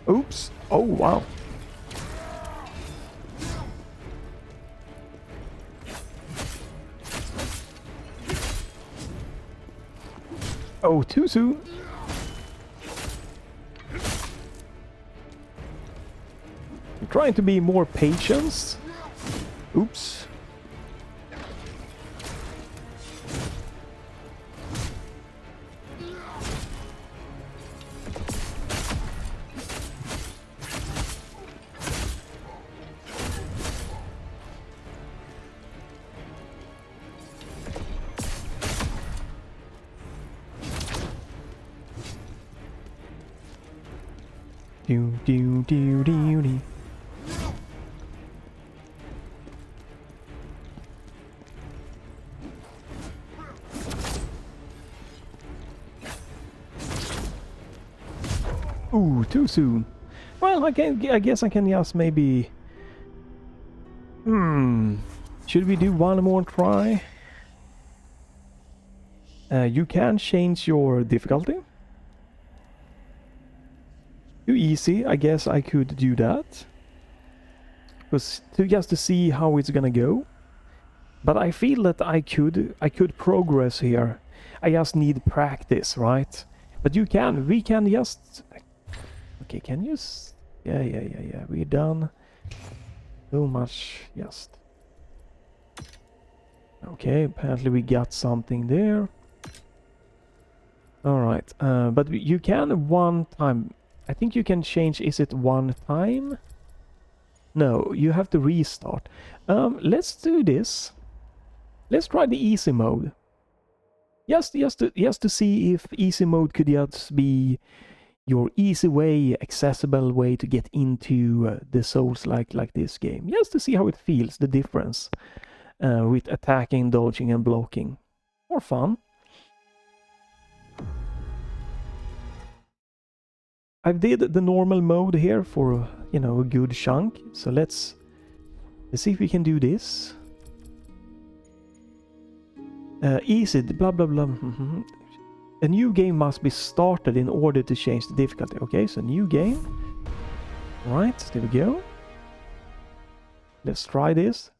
Oops. Oh, wow. Oh, too soon. I'm trying to be more patient. Oops. Do do do do do. Ooh, too soon. Well, I guess I can just maybe. Should we do one more try? You can change your difficulty. Too easy, I guess I could do that. Because just to see how it's gonna go. But I feel that I could progress here. I just need practice, right? But we can just... Okay, can you... Yeah, we're done. So much, just... Okay, apparently we got something there. Alright, but you can one time... I think you can change, is it one time? No, you have to restart. Let's do this. Let's try the easy mode. Just to see if easy mode could just be your easy way, accessible way to get into the Souls like this game. Just to see how it feels, the difference with attacking, dodging and blocking. More fun. I did the normal mode here for, you know, a good chunk. So let's see if we can do this. Easy, blah blah blah. A new game must be started in order to change the difficulty. Okay, so new game. Right, there we go. Let's try this.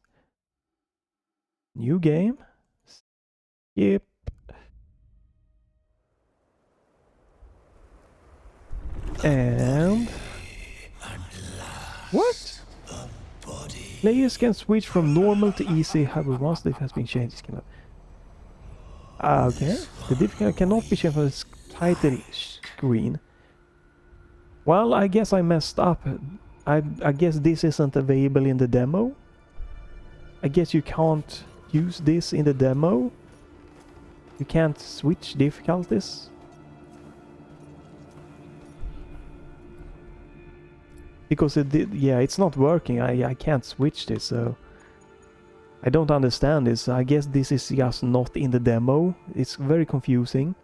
New game. Skip. And what? Players can switch from normal to easy. However, once it has been changed, okay. The difficulty cannot be changed from the title screen. Well, I guess I messed up. I guess this isn't available in the demo. I guess you can't use this in the demo. You can't switch difficulties. Because it did, yeah, it's not working. I can't switch this, so I don't understand this. I guess this is just not in the demo. It's very confusing.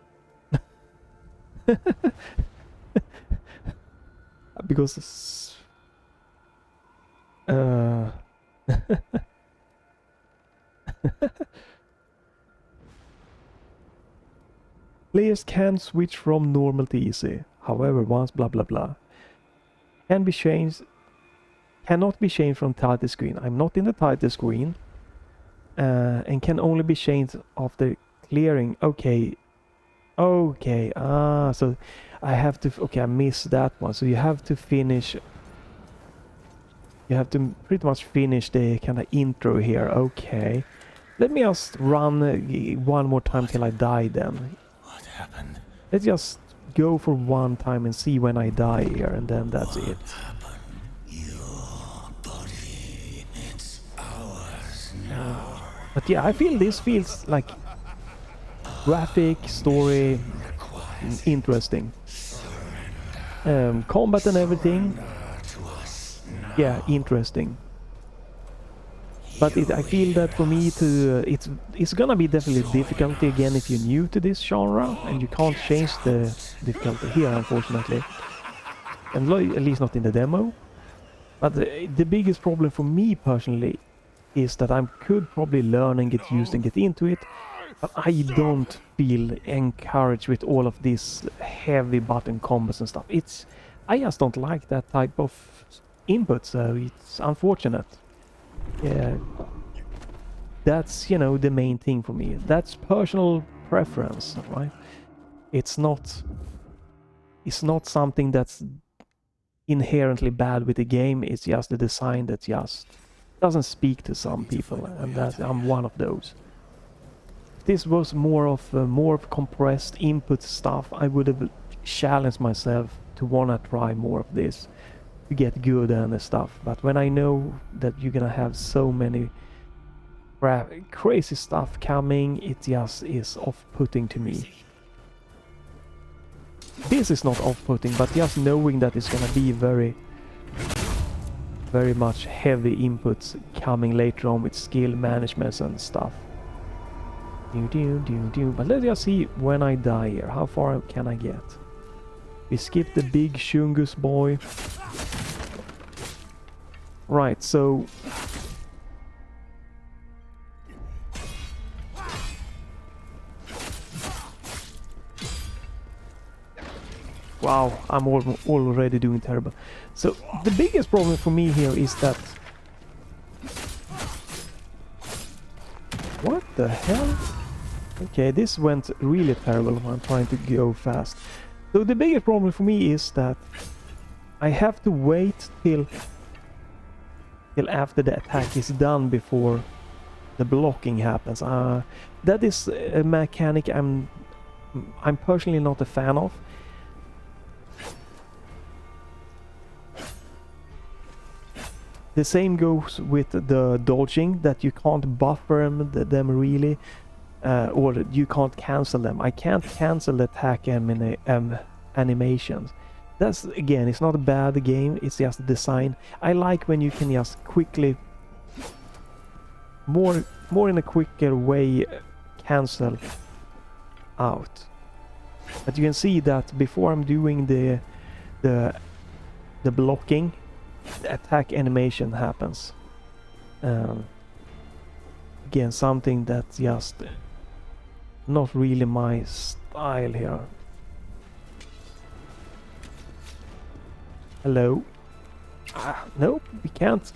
Because it's, players can switch from normal to easy. However, once blah blah blah can be changed, cannot be changed from title screen. I'm not in the title screen, and can only be changed after clearing. Okay, so I have to, okay, I missed that one. So you have to finish, you have to pretty much finish the kind of intro here. Okay, let me just run one more time till I die then. What happened? Let's just go for one time and see when I die here, and then that's it. Your body, it's ours now. But yeah, I feel this feels like graphic, story, interesting. Combat and everything, yeah, interesting. But I feel that for me to, it's gonna be definitely difficulty again if you're new to this genre, and you can't change the difficulty here, unfortunately. And at least not in the demo. But the biggest problem for me personally is that I could probably learn and get used and get into it, but I don't feel encouraged with all of this heavy button combos and stuff. I just don't like that type of input, so it's unfortunate. Yeah, that's, you know, the main thing for me. That's personal preference, right? It's not something that's inherently bad with the game. It's just the design that just doesn't speak to some people, and that I'm one of those. If this was more of compressed input stuff, I would have challenged myself to wanna try more of this to get good and stuff. But when I know that you're gonna have so many crazy stuff coming, it just is off-putting to me. This is not off-putting, but just knowing that it's gonna be very much heavy inputs coming later on with skill management and stuff. But let's just see when I die here. How far can I get? We skip the big Shungus boy. Right, so wow, I'm already doing terrible. So the biggest problem for me here is that, what the hell? Okay, this went really terrible when I'm trying to go fast. So the biggest problem for me is that I have to wait till after the attack is done before the blocking happens. That is a mechanic I'm personally not a fan of. The same goes with the dodging, that you can't buffer them really, or you can't cancel them. I can't cancel the attack animations. That's, again, it's not a bad game, it's just the design. I like when you can just quickly, more in a quicker way, cancel out. But you can see that before I'm doing the the blocking, the attack animation happens. Again, something that's just not really my style here. Hello? Ah, nope, we can't.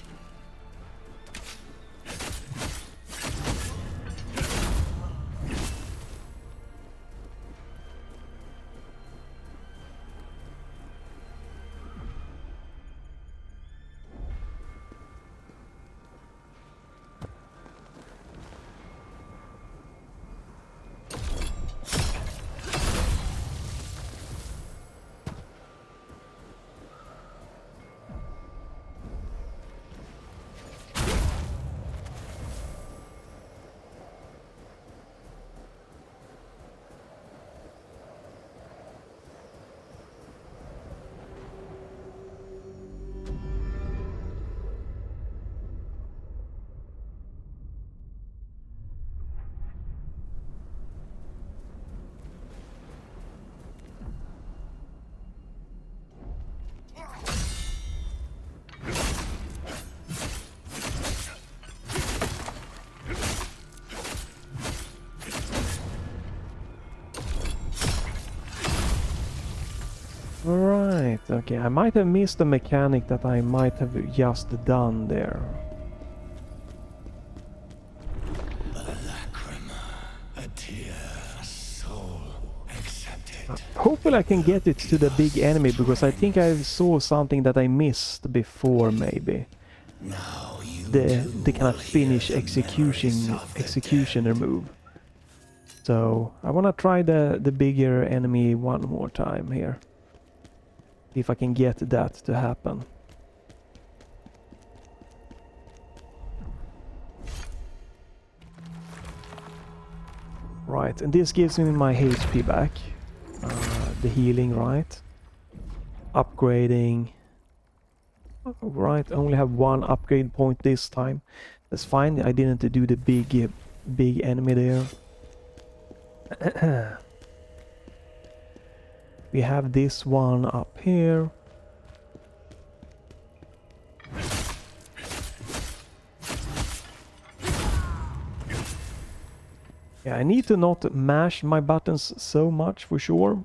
Right, okay, I might have missed the mechanic that I might have just done there. A lacrima, a tear, a soul, accept it. Hopefully I can get it to the big enemy, because I think I saw something that I missed before, maybe. Now you The kind of will finish hear the memories of the executioner move. So I wanna try the bigger enemy one more time here. See if I can get that to happen. Right, and this gives me my HP back. The healing, right? Upgrading. Right, I only have one upgrade point this time. That's fine, I didn't do the big enemy there. We have this one up here. Yeah, I need to not mash my buttons so much for sure.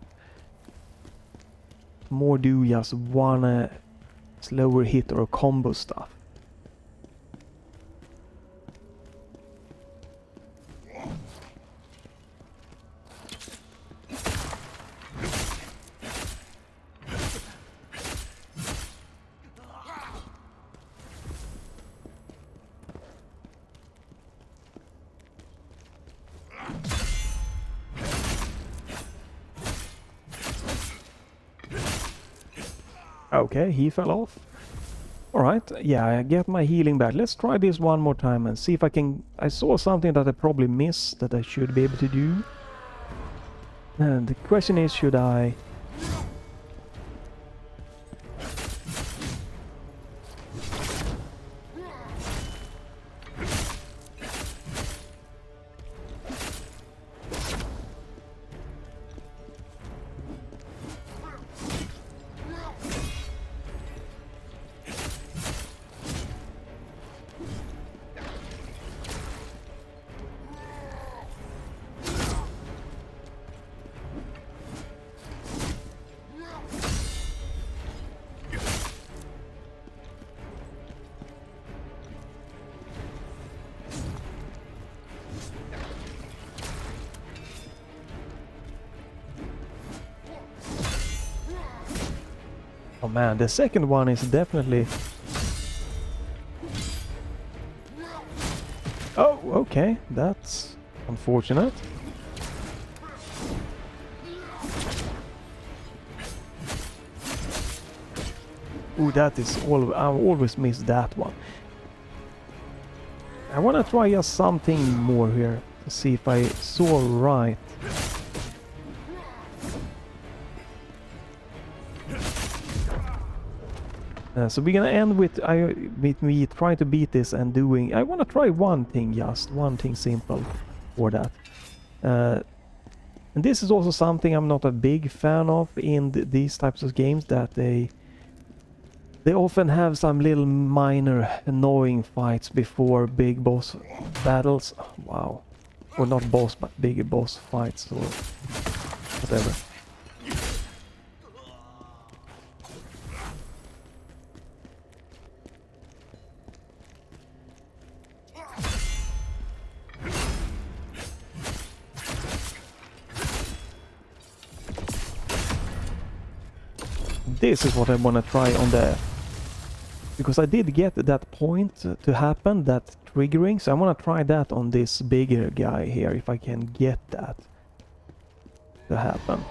More do just one slower hit or combo stuff. Okay, he fell off. Alright, yeah, I get my healing back. Let's try this one more time and see if I can... I saw something that I probably missed that I should be able to do. And the question is, should I... Oh man, the second one is definitely... Oh, okay, that's unfortunate. Ooh, that is all... I always miss that one. I wanna try just something more here to see if I saw right. So we're gonna end with me trying to beat this and doing... I wanna try one thing, just one thing simple for that. And this is also something I'm not a big fan of in these types of games, that they often have some little minor annoying fights before big boss battles. Wow. Or not boss, but big boss fights or whatever. This is what I want to try on the... Because I did get that point to happen, that triggering, so I want to try that on this bigger guy here, if I can get that to happen.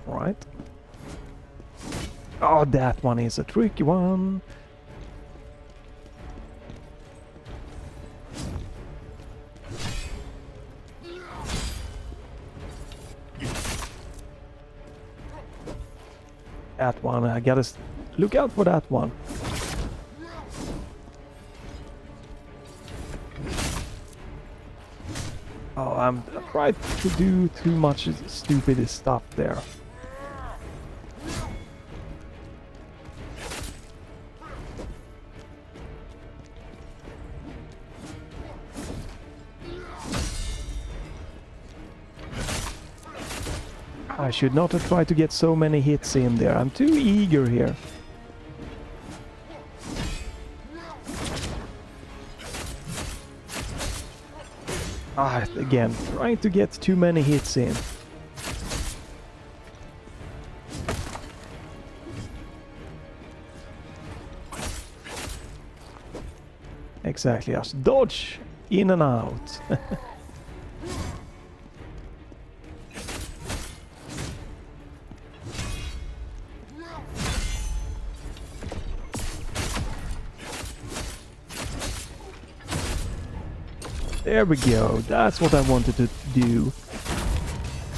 Right. Oh, that one is a tricky one. That one, I gotta look out for that one. Oh, I tried to do too much stupid stuff there. I should not have tried to get so many hits in there. I'm too eager here. Ah, again, trying to get too many hits in. Exactly, just dodge in and out. There we go, that's what I wanted to do.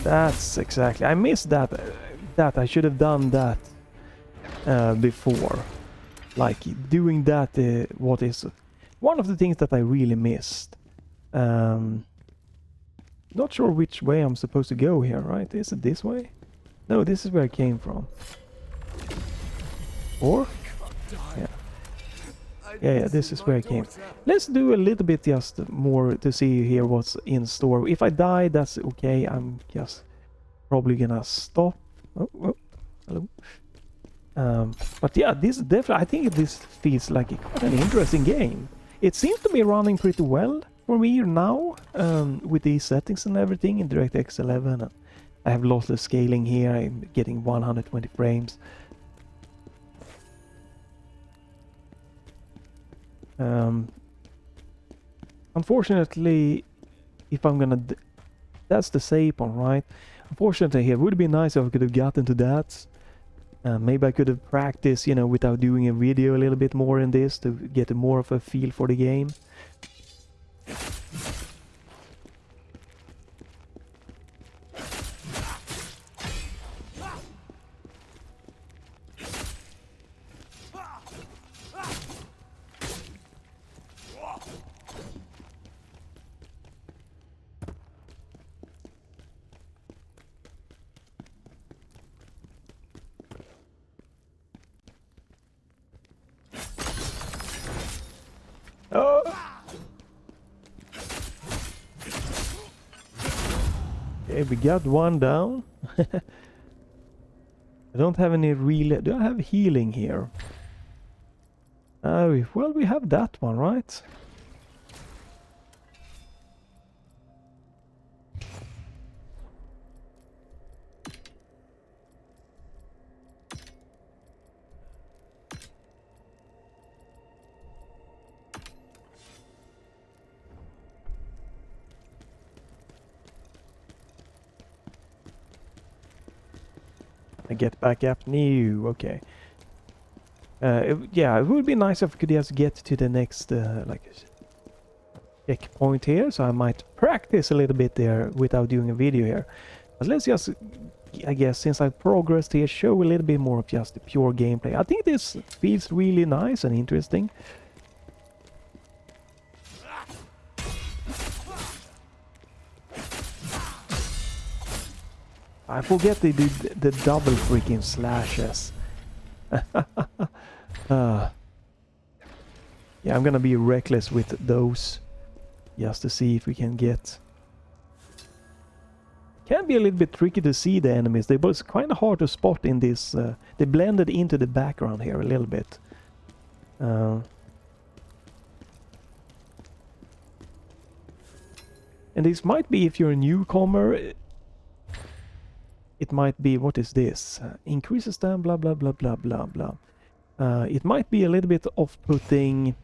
That's exactly, I missed that, I should have done that before. Like, doing that, what is one of the things that I really missed. Not sure which way I'm supposed to go here, right? Is it this way? No, this is where I came from. Or? Yeah. Yeah, this is where I came. Let's do a little bit just more to see here what's in store. If I die, that's okay. I'm just probably gonna stop. Oh, hello. But yeah, this definitely, I think this feels like quite an interesting game. It seems to be running pretty well for me now, with these settings and everything in DirectX 11. I have lossless scaling here. I'm getting 120 frames. Unfortunately, if I'm gonna... that's the save on, right? Unfortunately, it would be nice if I could have gotten to that. Maybe I could have practiced, you know, without doing a video a little bit more in this to get more of a feel for the game. Oh! Okay, we got one down. I don't have any real... do I have healing here? Well, we have that one, right? I get back up new, okay. Yeah, it would be nice if we could just get to the next, like, checkpoint here, so I might practice a little bit there without doing a video here. But let's just, I guess, since I progressed here, show a little bit more of just the pure gameplay. I think this feels really nice and interesting. I forget they did the double freaking slashes. Yeah, I'm gonna be reckless with those, just to see if we can get... Can be a little bit tricky to see the enemies. They was kind of hard to spot in this. They blended into the background here a little bit. And this might be, if you're a newcomer, it might be, what is this? Increases them, blah blah blah blah blah blah. It might be a little bit off-putting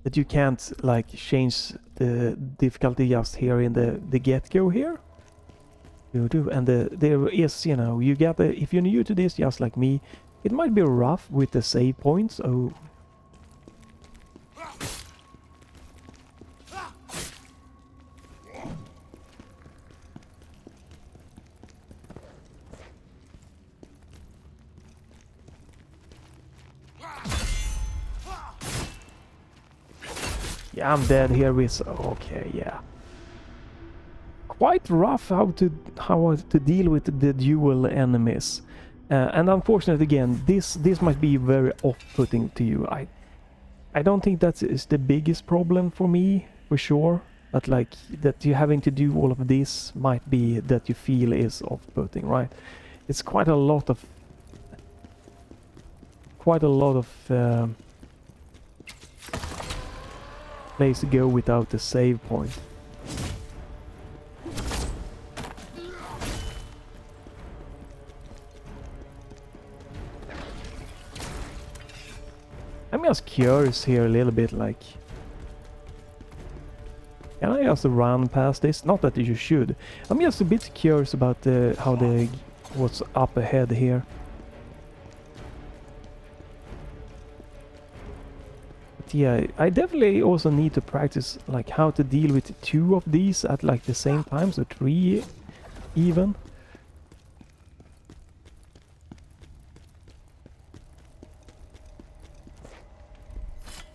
that you can't like change the difficulty just here in the get-go here. And there is, you know, you get if you're new to this, just like me, it might be rough with the save points. Oh. Yeah, I'm dead here with... Okay, yeah. Quite rough how to deal with the dual enemies. And unfortunately, again, this might be very off-putting to you. I don't think that is the biggest problem for me, for sure. But like, that you having to do all of this might be that you feel is off-putting, right? It's quite a lot of... place to go without the save point. I'm just curious here a little bit, like, can I just run past this? Not that you should. I'm just a bit curious about what's up ahead here. Yeah, I definitely also need to practice like how to deal with two of these at like the same time, so 3 even.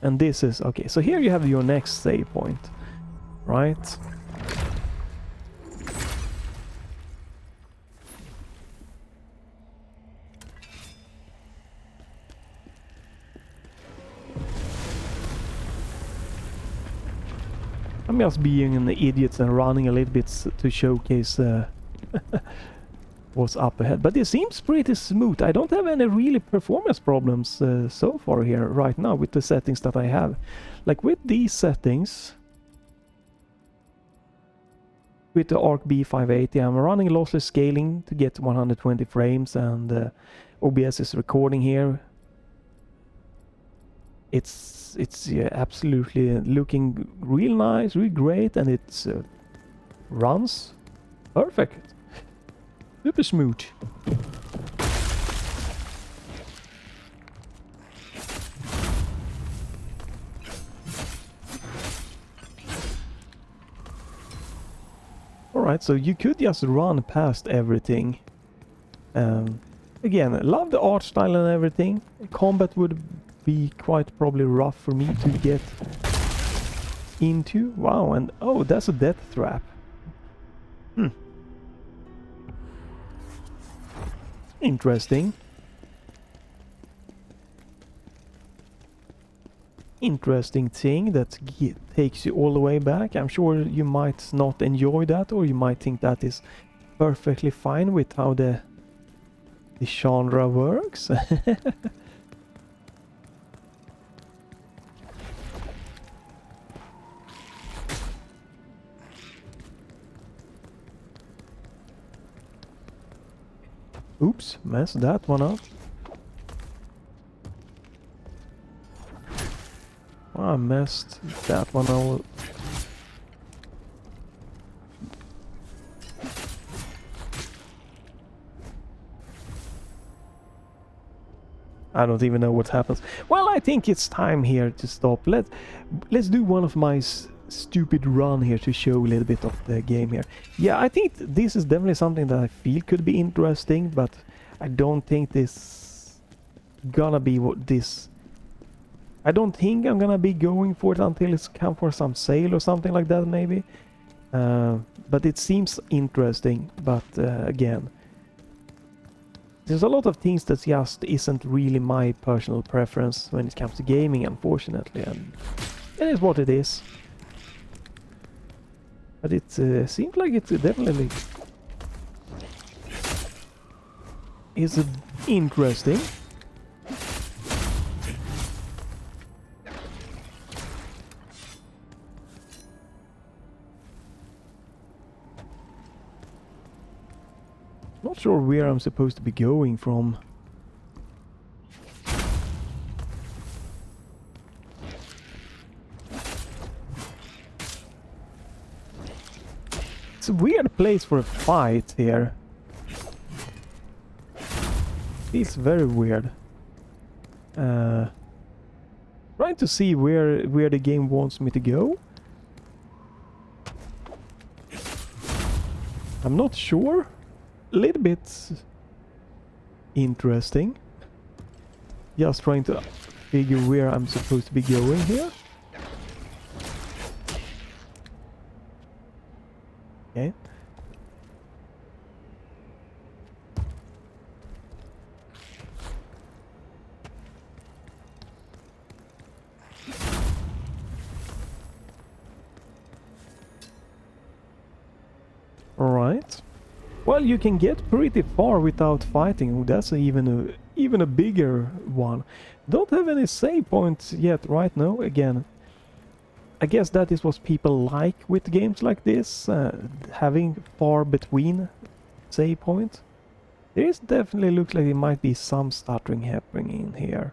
And this is okay, so here you have your next save point, right? I'm just being an idiot and running a little bit to showcase what's up ahead. But it seems pretty smooth. I don't have any really performance problems so far here right now with the settings that I have. Like with these settings, with the ARC B580, I'm running lossless scaling to get 120 frames, and OBS is recording here. It's yeah, absolutely looking real nice, real great, and it runs perfect. Super smooth. Alright, so you could just run past everything. Again, love the art style and everything. Combat would be quite probably rough for me to get into. Wow, and oh, that's a death trap. Interesting. Interesting thing that takes you all the way back. I'm sure you might not enjoy that, or you might think that is perfectly fine with how the genre works. Oops, messed that one up. I messed that one up. I don't even know what happens. Well, I think it's time here to stop. Let's do one of my stupid run here to show a little bit of the game here. Yeah, I think this is definitely something that I feel could be interesting, but I don't think this gonna be what this... I don't think I'm gonna be going for it until it's come for some sale or something like that, maybe. But it seems interesting, but again, there's a lot of things that just isn't really my personal preference when it comes to gaming, unfortunately, and it is what it is. But it seems like it's definitely is interesting. Not sure where I'm supposed to be going from. It's a weird place for a fight here. Feels very weird. Trying to see where the game wants me to go. I'm not sure. A little bit interesting. Just trying to figure where I'm supposed to be going here. Okay. All right. Well, you can get pretty far without fighting. Oh, that's even a bigger one. Don't have any save points yet right now. Again, I guess that is what people like with games like this, having far between save points. There is definitely looks like there might be some stuttering happening in here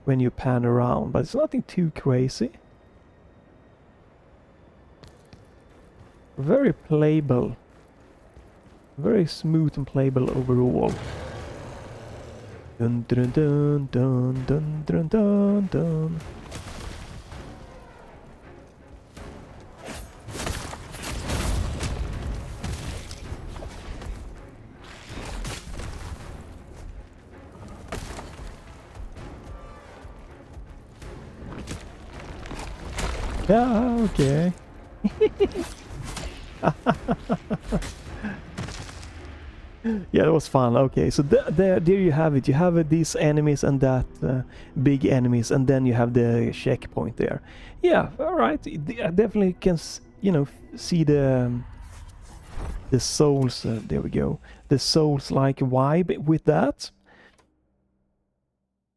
when you pan around, but it's nothing too crazy. Very playable. Very smooth and playable overall. Dun dun dun dun dun dun dun dun. Yeah, okay. Yeah, that was fun. Okay, so there you have it. You have these enemies and that big enemies, and then you have the checkpoint there. Yeah, all right. I definitely can, see the Souls. There we go. The Souls-like vibe with that.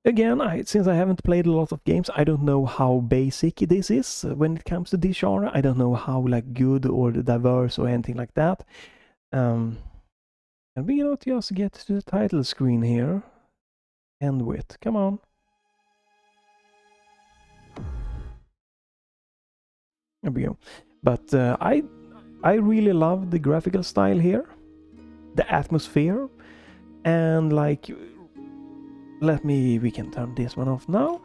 Again, since I haven't played a lot of games, I don't know how basic this is when it comes to this genre. I don't know how good or diverse or anything like that. And we not just get to the title screen here. End with. Come on. There we go. But I really love the graphical style here. The atmosphere. And we can turn this one off now.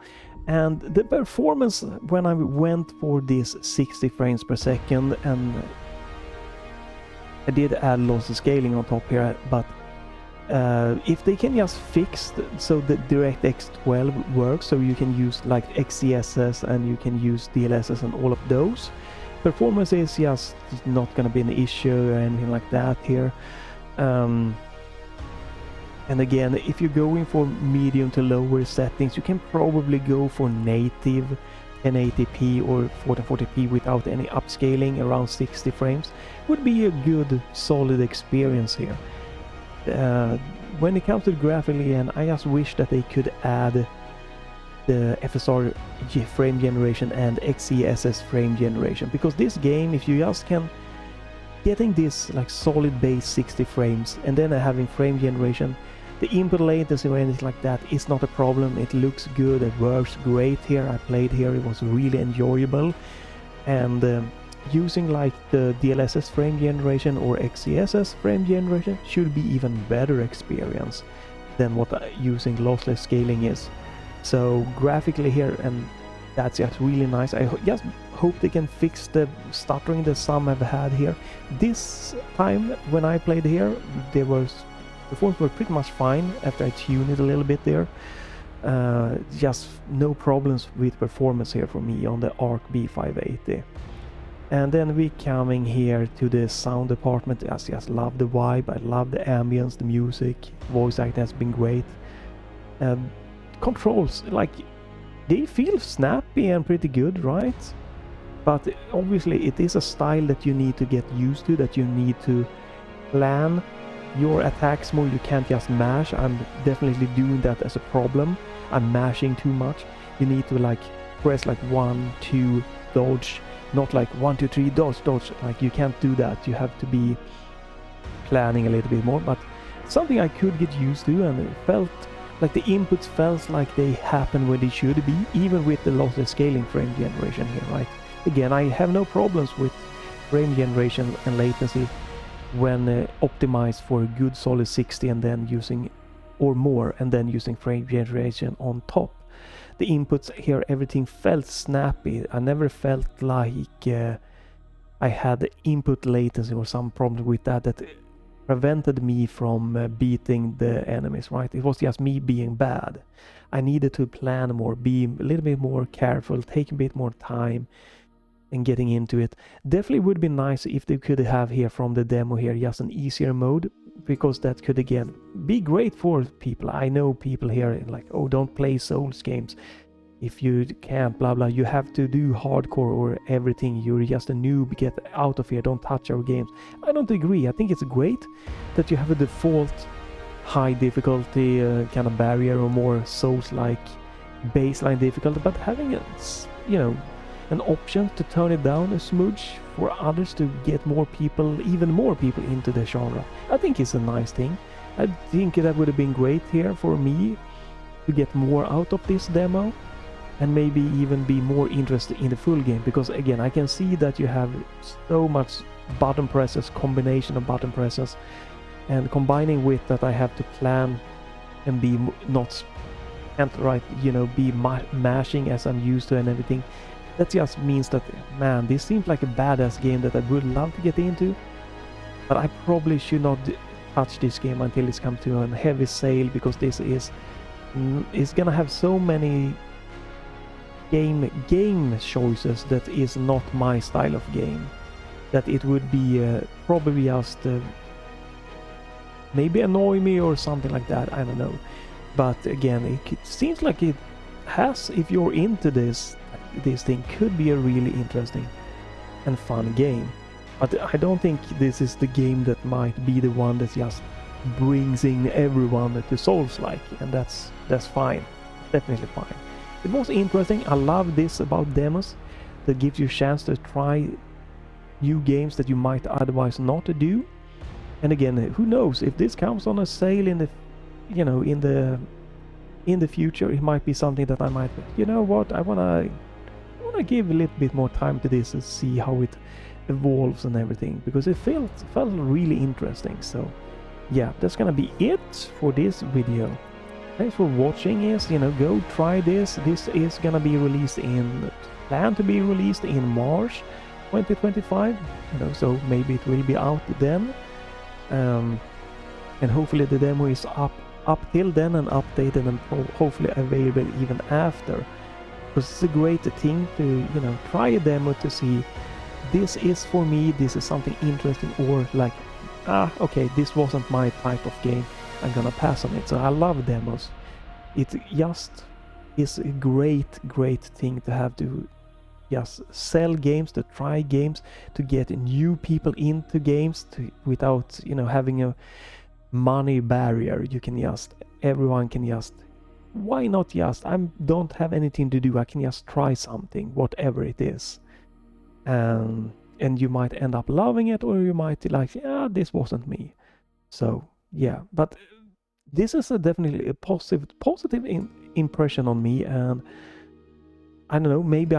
And the performance when I went for this 60 frames per second, and I did add loss of scaling on top here, but if they can just fix so the DirectX 12 works, so you can use like XeSS and you can use DLSS and all of those, performance is just not going to be an issue or anything like that here. And again, if you're going for medium to lower settings, you can probably go for native 1080p or 1440p without any upscaling. Around 60 frames would be a good solid experience here. When it comes to graphically, and I just wish that they could add the FSR frame generation and XeSS frame generation, because this game, if you just can getting this solid base 60 frames and then having frame generation, the input latency or anything like that is not a problem. It looks good, it works great here. I played here, it was really enjoyable. And using the DLSS frame generation or XeSS frame generation should be even better experience than what using lossless scaling is. So graphically here, and that's just really nice. I just hope they can fix the stuttering that some have had here. This time when I played here, the performance were pretty much fine after I tuned it a little bit there. Just no problems with performance here for me on the ARC B580. And then we coming here to the sound department. I just love the vibe, I love the ambience, the music, voice acting has been great. Controls, like, they feel snappy and pretty good, right? But obviously it is a style that you need to get used to, that you need to plan your attacks more. You can't just mash. I'm definitely doing that as a problem. I'm mashing too much. You need to like press like 1, 2, dodge, not like 1, 2, 3, dodge, dodge. Like, you can't do that. You have to be planning a little bit more, but something I could get used to, and it felt like the inputs felt like they happen where they should be, even with the lossless scaling frame generation here, right? Again, I have no problems with frame generation and latency when optimized for a good solid 60 and then using, or more, and then using frame generation on top. The inputs here, everything felt snappy. I never felt like I had input latency or some problem with that prevented me from beating the enemies, right? It was just me being bad. I needed to plan more, be a little bit more careful, take a bit more time and getting into it. Definitely would be nice if they could have here from the demo here just an easier mode, because that could again be great for people. I know people here like, oh, don't play Souls games if you can't, blah blah, you have to do hardcore or everything, you're just a noob, get out of here, don't touch our games. I don't agree. I think it's great that you have a default high difficulty kind of barrier, or more Souls-like baseline difficulty, but having a, you know, an option to turn it down a smudge for others to get more people, even more people into the genre, I think is a nice thing. I think that would have been great here for me to get more out of this demo and maybe even be more interested in the full game, because again, I can see that you have so much button presses, combination of button presses, and combining with that I have to plan and be not, can't, right, you know, be mashing as I'm used to and everything. That just means that, man, this seems like a badass game that I would love to get into, but I probably should not touch this game until it's come to a heavy sale, because this is gonna have so many game choices that is not my style of game, that it would be probably just maybe annoy me or something like that, I don't know. But again, it seems like it has, if you're into this thing, could be a really interesting and fun game. But I don't think this is the game that might be the one that just brings in everyone to Souls-like, and that's fine, definitely fine. It was interesting. I love this about demos, that gives you a chance to try new games that you might otherwise not do. And again, who knows, if this comes on a sale in the, you know, in the future, it might be something that I might, you know what, I wanna give a little bit more time to this and see how it evolves and everything, because it felt really interesting. So yeah, that's gonna be it for this video. Thanks for watching. Is, you know, go try this. This is gonna be released planned to be released in March 2025, you know, so maybe it will be out then, and hopefully the demo is up till then and updated and hopefully available even after, because it's a great thing to, you know, try a demo to see this is for me, this is something interesting, or like, okay, this wasn't my type of game, I'm gonna pass on it. So I love demos. It just is a great thing to have, to just sell games, to try games, to get new people into games, without, you know, having a money barrier. You can just, everyone can just, why not just, I don't have anything to do, I can just try something, whatever it is. And you might end up loving it, or you might like, yeah, this wasn't me. So yeah, but this is definitely a positive impression on me, and I don't know, maybe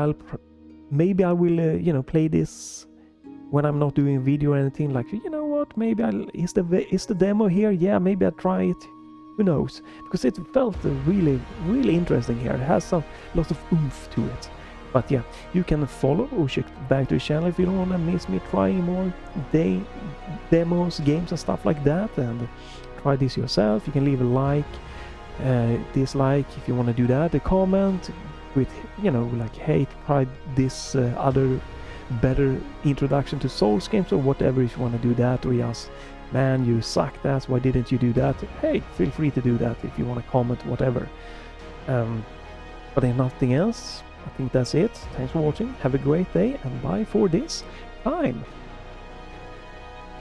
I will you know, play this when I'm not doing video or anything, like, you know what, maybe is the demo here, yeah, maybe I'll try it, Who knows? Because it felt really, really interesting here. It has some lots of oomph to it. But yeah, you can follow or check back to the channel if you don't want to miss me trying more demos, games and stuff like that, and try this yourself. You can leave a like, dislike if you want to do that, a comment with, you know, like, hey, try this other better introduction to Souls games or whatever if you want to do that, or just, man, you sucked ass, why didn't you do that? Hey, feel free to do that if you want to comment, whatever. But if nothing else, I think that's it. Thanks for watching, have a great day, and bye for this time.